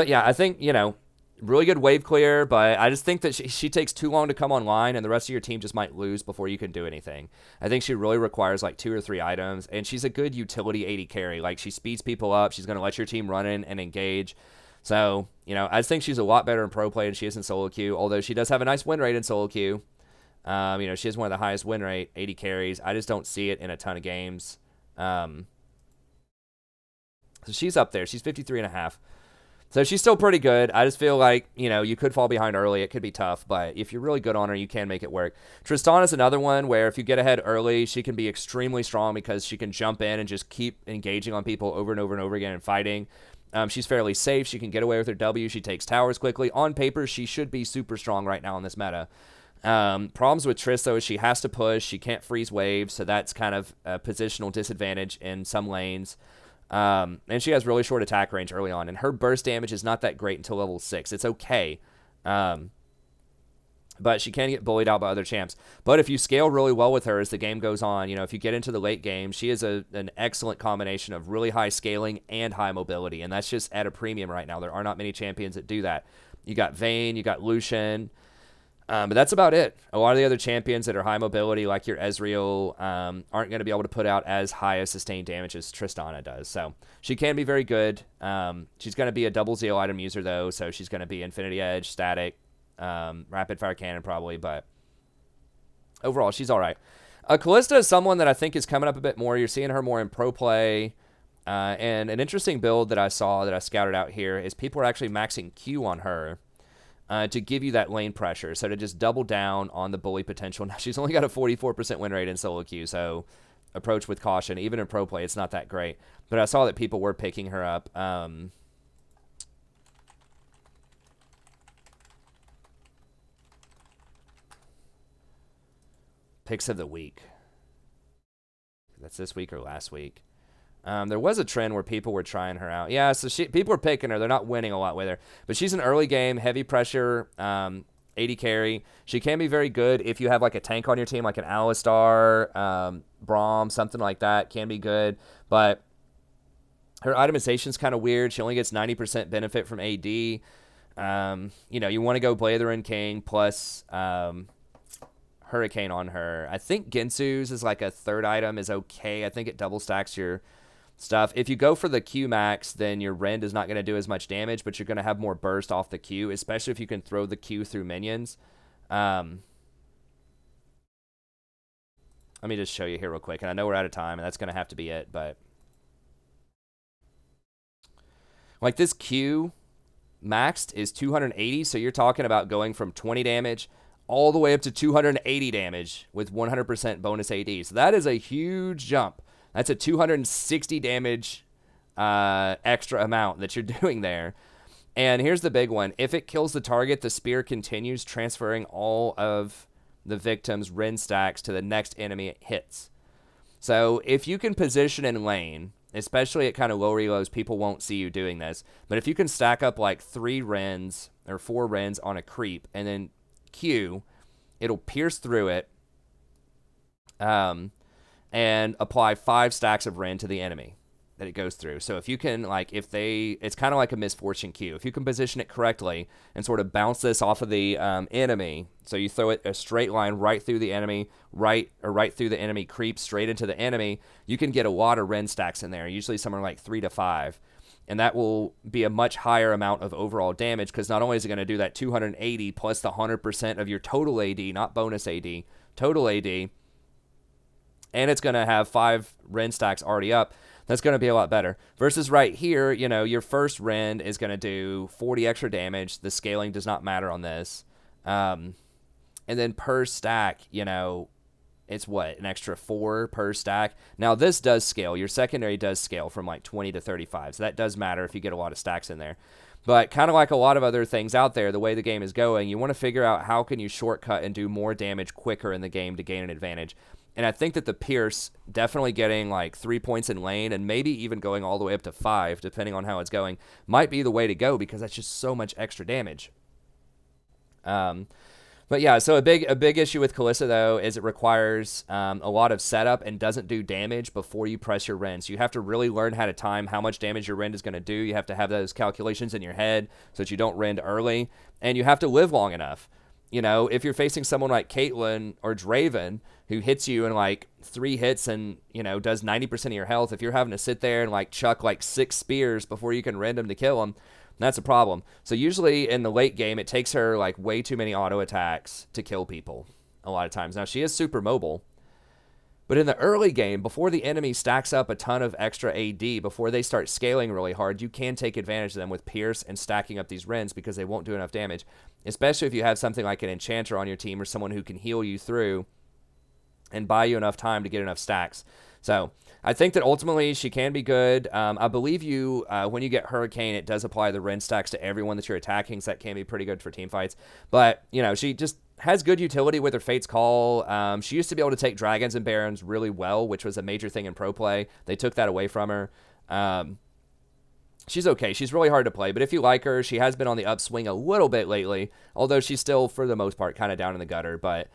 yeah, I think, you know, really good wave clear, but I just think that she takes too long to come online, and the rest of your team just might lose before you can do anything. I think she really requires like 2 or 3 items, and she's a good utility AD carry. Like, she speeds people up, she's going to let your team run in and engage. So, you know, I think she's a lot better in pro play than she is in solo queue, although she does have a nice win rate in solo queue. You know, she has one of the highest win rate, 80 carries. I just don't see it in a ton of games. So she's up there. She's 53.5. So she's still pretty good. I just feel like, you know, you could fall behind early. It could be tough, but if you're really good on her, you can make it work. Tristan is another one where if you get ahead early, she can be extremely strong because she can jump in and just keep engaging on people over and over and over again and fighting. She's fairly safe. She can get away with her W. She takes towers quickly. On paper, she should be super strong right now in this meta. Problems with Trist, though, is she has to push. She can't freeze waves, so that's kind of a positional disadvantage in some lanes. And she has really short attack range early on, and her burst damage is not that great until level 6. It's okay. But she can get bullied out by other champs. But if you scale really well with her as the game goes on, you know, if you get into the late game, she is an excellent combination of really high scaling and high mobility, and that's just at a premium right now. There are not many champions that do that. You got Vayne, you got Lucian, but that's about it. A lot of the other champions that are high mobility, like your Ezreal, aren't going to be able to put out as high a sustained damage as Tristana does. So she can be very good. She's going to be a double Zeal item user, though, so she's going to be Infinity Edge, Static, Rapid Fire Cannon probably, but overall, she's all right. Kalista is someone that I think is coming up a bit more. You're seeing her more in pro play. And an interesting build that I saw that I scouted out here is people are actually maxing Q on her to give you that lane pressure. So to just double down on the bully potential. Now, she's only got a 44% win rate in solo queue, so approach with caution. Even in pro play, it's not that great. But I saw that people were picking her up. Picks of the week. That's this week or last week. There was a trend where people were trying her out. Yeah, so people are picking her. They're not winning a lot with her. But she's an early game, heavy pressure, 80 carry. She can be very good if you have like a tank on your team, like an Alistar, Braum, something like that. Can be good. But her itemization is kind of weird. She only gets 90% benefit from AD. You know, you want to go Blatherin King plus Hurricane on her. I think Ginsu's is like a third item is okay. I think it double stacks your stuff. If you go for the Q max, then your Rend is not going to do as much damage, but you're going to have more burst off the Q, especially if you can throw the Q through minions. Let me just show you here real quick, and I know we're out of time, and that's going to have to be it, but like this Q maxed is 280, so you're talking about going from 20 damage all the way up to 280 damage with 100% bonus AD. So that is a huge jump. That's a 260 damage extra amount that you're doing there. And here's the big one. If it kills the target, the spear continues transferring all of the victim's Rend stacks to the next enemy it hits. So if you can position in lane, especially at kind of low reloads, people won't see you doing this. But if you can stack up like 3 Rends or 4 Rends on a creep and then Q, it'll pierce through it and apply 5 stacks of Rend to the enemy that it goes through. So if you can, like, it's kind of like a misfortune Q. If you can position it correctly and sort of bounce this off of the enemy, so you throw it a straight line right through the enemy, right through the enemy creep straight into the enemy, you can get a lot of Rend stacks in there, usually somewhere like 3 to 5. And that will be a much higher amount of overall damage, because not only is it going to do that 280 plus the 100% of your total AD, not bonus AD, total AD, and it's going to have 5 Rend stacks already up. That's going to be a lot better. Versus right here, you know, your first Rend is going to do 40 extra damage. The scaling does not matter on this. And then per stack, you know, it's what, an extra 4 per stack. Now this does scale. Your secondary does scale from like 20 to 35. So that does matter if you get a lot of stacks in there. But kind of like a lot of other things out there, the way the game is going, you want to figure out how can you shortcut and do more damage quicker in the game to gain an advantage. And I think that the Pierce, definitely getting like 3 points in lane and maybe even going all the way up to 5, depending on how it's going, might be the way to go, because that's just so much extra damage. But yeah, so a big issue with Kalista, though, is it requires a lot of setup and doesn't do damage before you press your Rend. So you have to really learn how to time how much damage your Rend is going to do. You have to have those calculations in your head so that you don't Rend early. And you have to live long enough. You know, if you're facing someone like Caitlyn or Draven who hits you in like 3 hits and, you know, does 90% of your health, if you're having to sit there and like chuck like 6 spears before you can Rend them to kill them, that's a problem. So usually in the late game, it takes her like way too many auto attacks to kill people a lot of times. Now, she is super mobile. But in the early game, before the enemy stacks up a ton of extra AD, before they start scaling really hard, you can take advantage of them with Pierce and stacking up these Rends, because they won't do enough damage, especially if you have something like an Enchanter on your team or someone who can heal you through and buy you enough time to get enough stacks. So I think that ultimately she can be good. I believe you, when you get Hurricane, it does apply the Rend stacks to everyone that you're attacking, so that can be pretty good for team fights. But, you know, she just has good utility with her Fate's Call. She used to be able to take Dragons and Barons really well, which was a major thing in pro play. They took that away from her. She's okay. She's really hard to play, but if you like her, she has been on the upswing a little bit lately, although she's still, for the most part, kind of down in the gutter. But,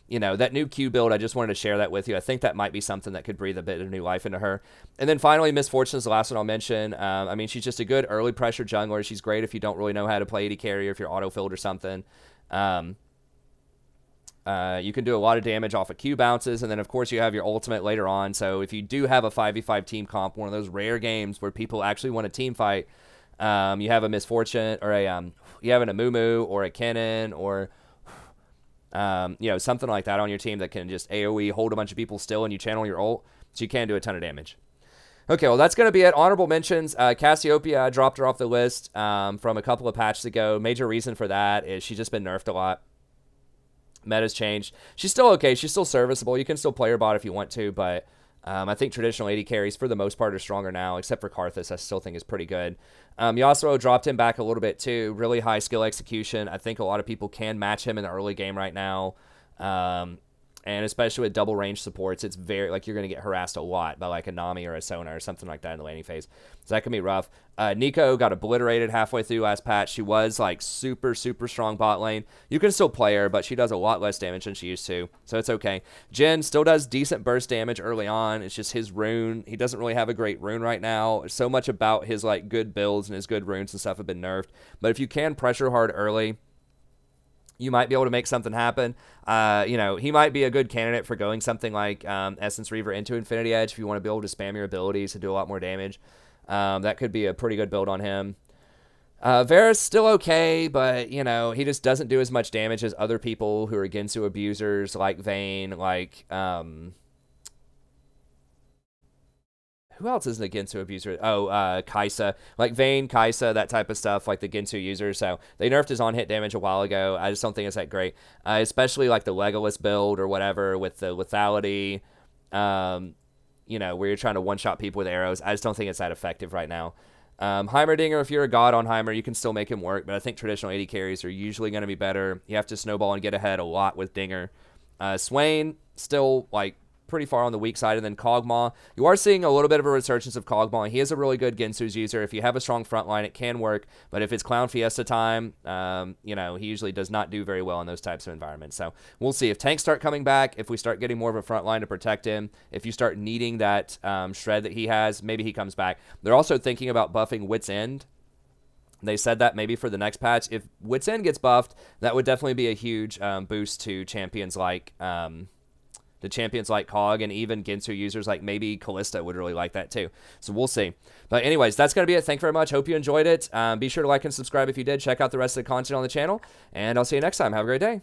you know, that new Q build, I just wanted to share that with you. I think that might be something that could breathe a bit of new life into her. And then finally, Misfortune is the last one I'll mention. I mean, she's just a good early pressure jungler. She's great if you don't really know how to play AD carry or if you're auto-filled or something. You can do a lot of damage off of Q bounces, and then, of course, you have your ultimate later on. So if you do have a 5v5 team comp, one of those rare games where people actually want a team fight, you have a Misfortune, or you have an Amumu or a Kennen or you know, something like that on your team that can just AoE, hold a bunch of people still, and you channel your ult, so you can do a ton of damage. Okay, well, that's going to be it. Honorable mentions, Cassiopeia, I dropped her off the list from a couple of patches ago. Major reason for that is she's just been nerfed a lot. Meta's changed. She's still okay. She's still serviceable. You can still play her bot if you want to, but I think traditional AD carries, for the most part, are stronger now, except for Karthus, I still think is pretty good. Yasuo dropped him back a little bit, too. Really high skill execution. I think a lot of people can match him in the early game right now. And especially with double range supports, it's very, like, you're going to get harassed a lot by, like, a Nami or a Sona or something like that in the laning phase. So that can be rough. Nico got obliterated halfway through last patch. She was, like, super, super strong bot lane. You can still play her, but she does a lot less damage than she used to, so it's okay. Jhin still does decent burst damage early on. It's just his rune. He doesn't really have a great rune right now. So much about his, like, good builds and his good runes and stuff have been nerfed. But if you can pressure hard early, you might be able to make something happen. You know, he might be a good candidate for going something like Essence Reaver into Infinity Edge if you want to be able to spam your abilities and do a lot more damage. That could be a pretty good build on him. Varus still okay, but, you know, he just doesn't do as much damage as other people who are Gensu abusers like Vayne, like... who else isn't a Gensu abuser? Oh, Kaisa. Like Vayne, Kaisa, that type of stuff, like the Gensu users. So they nerfed his on-hit damage a while ago. I just don't think it's that great. Especially like the Legolas build or whatever with the lethality, you know, where you're trying to one-shot people with arrows. I just don't think it's that effective right now. Heimerdinger, if you're a god on Heimer, you can still make him work, but I think traditional AD carries are usually going to be better. You have to snowball and get ahead a lot with Dinger. Swain, still, like, pretty far on the weak side, and then Kog'Maw. You are seeing a little bit of a resurgence of Kog'Maw. He is a really good Gensu's user. If you have a strong front line, it can work, but if it's Clown Fiesta time, you know, he usually does not do very well in those types of environments. So we'll see. If tanks start coming back, if we start getting more of a front line to protect him, if you start needing that shred that he has, maybe he comes back. They're also thinking about buffing Wit's End. They said that maybe for the next patch. If Wit's End gets buffed, that would definitely be a huge boost to champions like... the champions like Kog and even Gensu users like maybe Kalista would really like that too. So we'll see. But anyways, that's going to be it. Thank you very much. Hope you enjoyed it. Be sure to like and subscribe if you did. Check out the rest of the content on the channel. And I'll see you next time. Have a great day.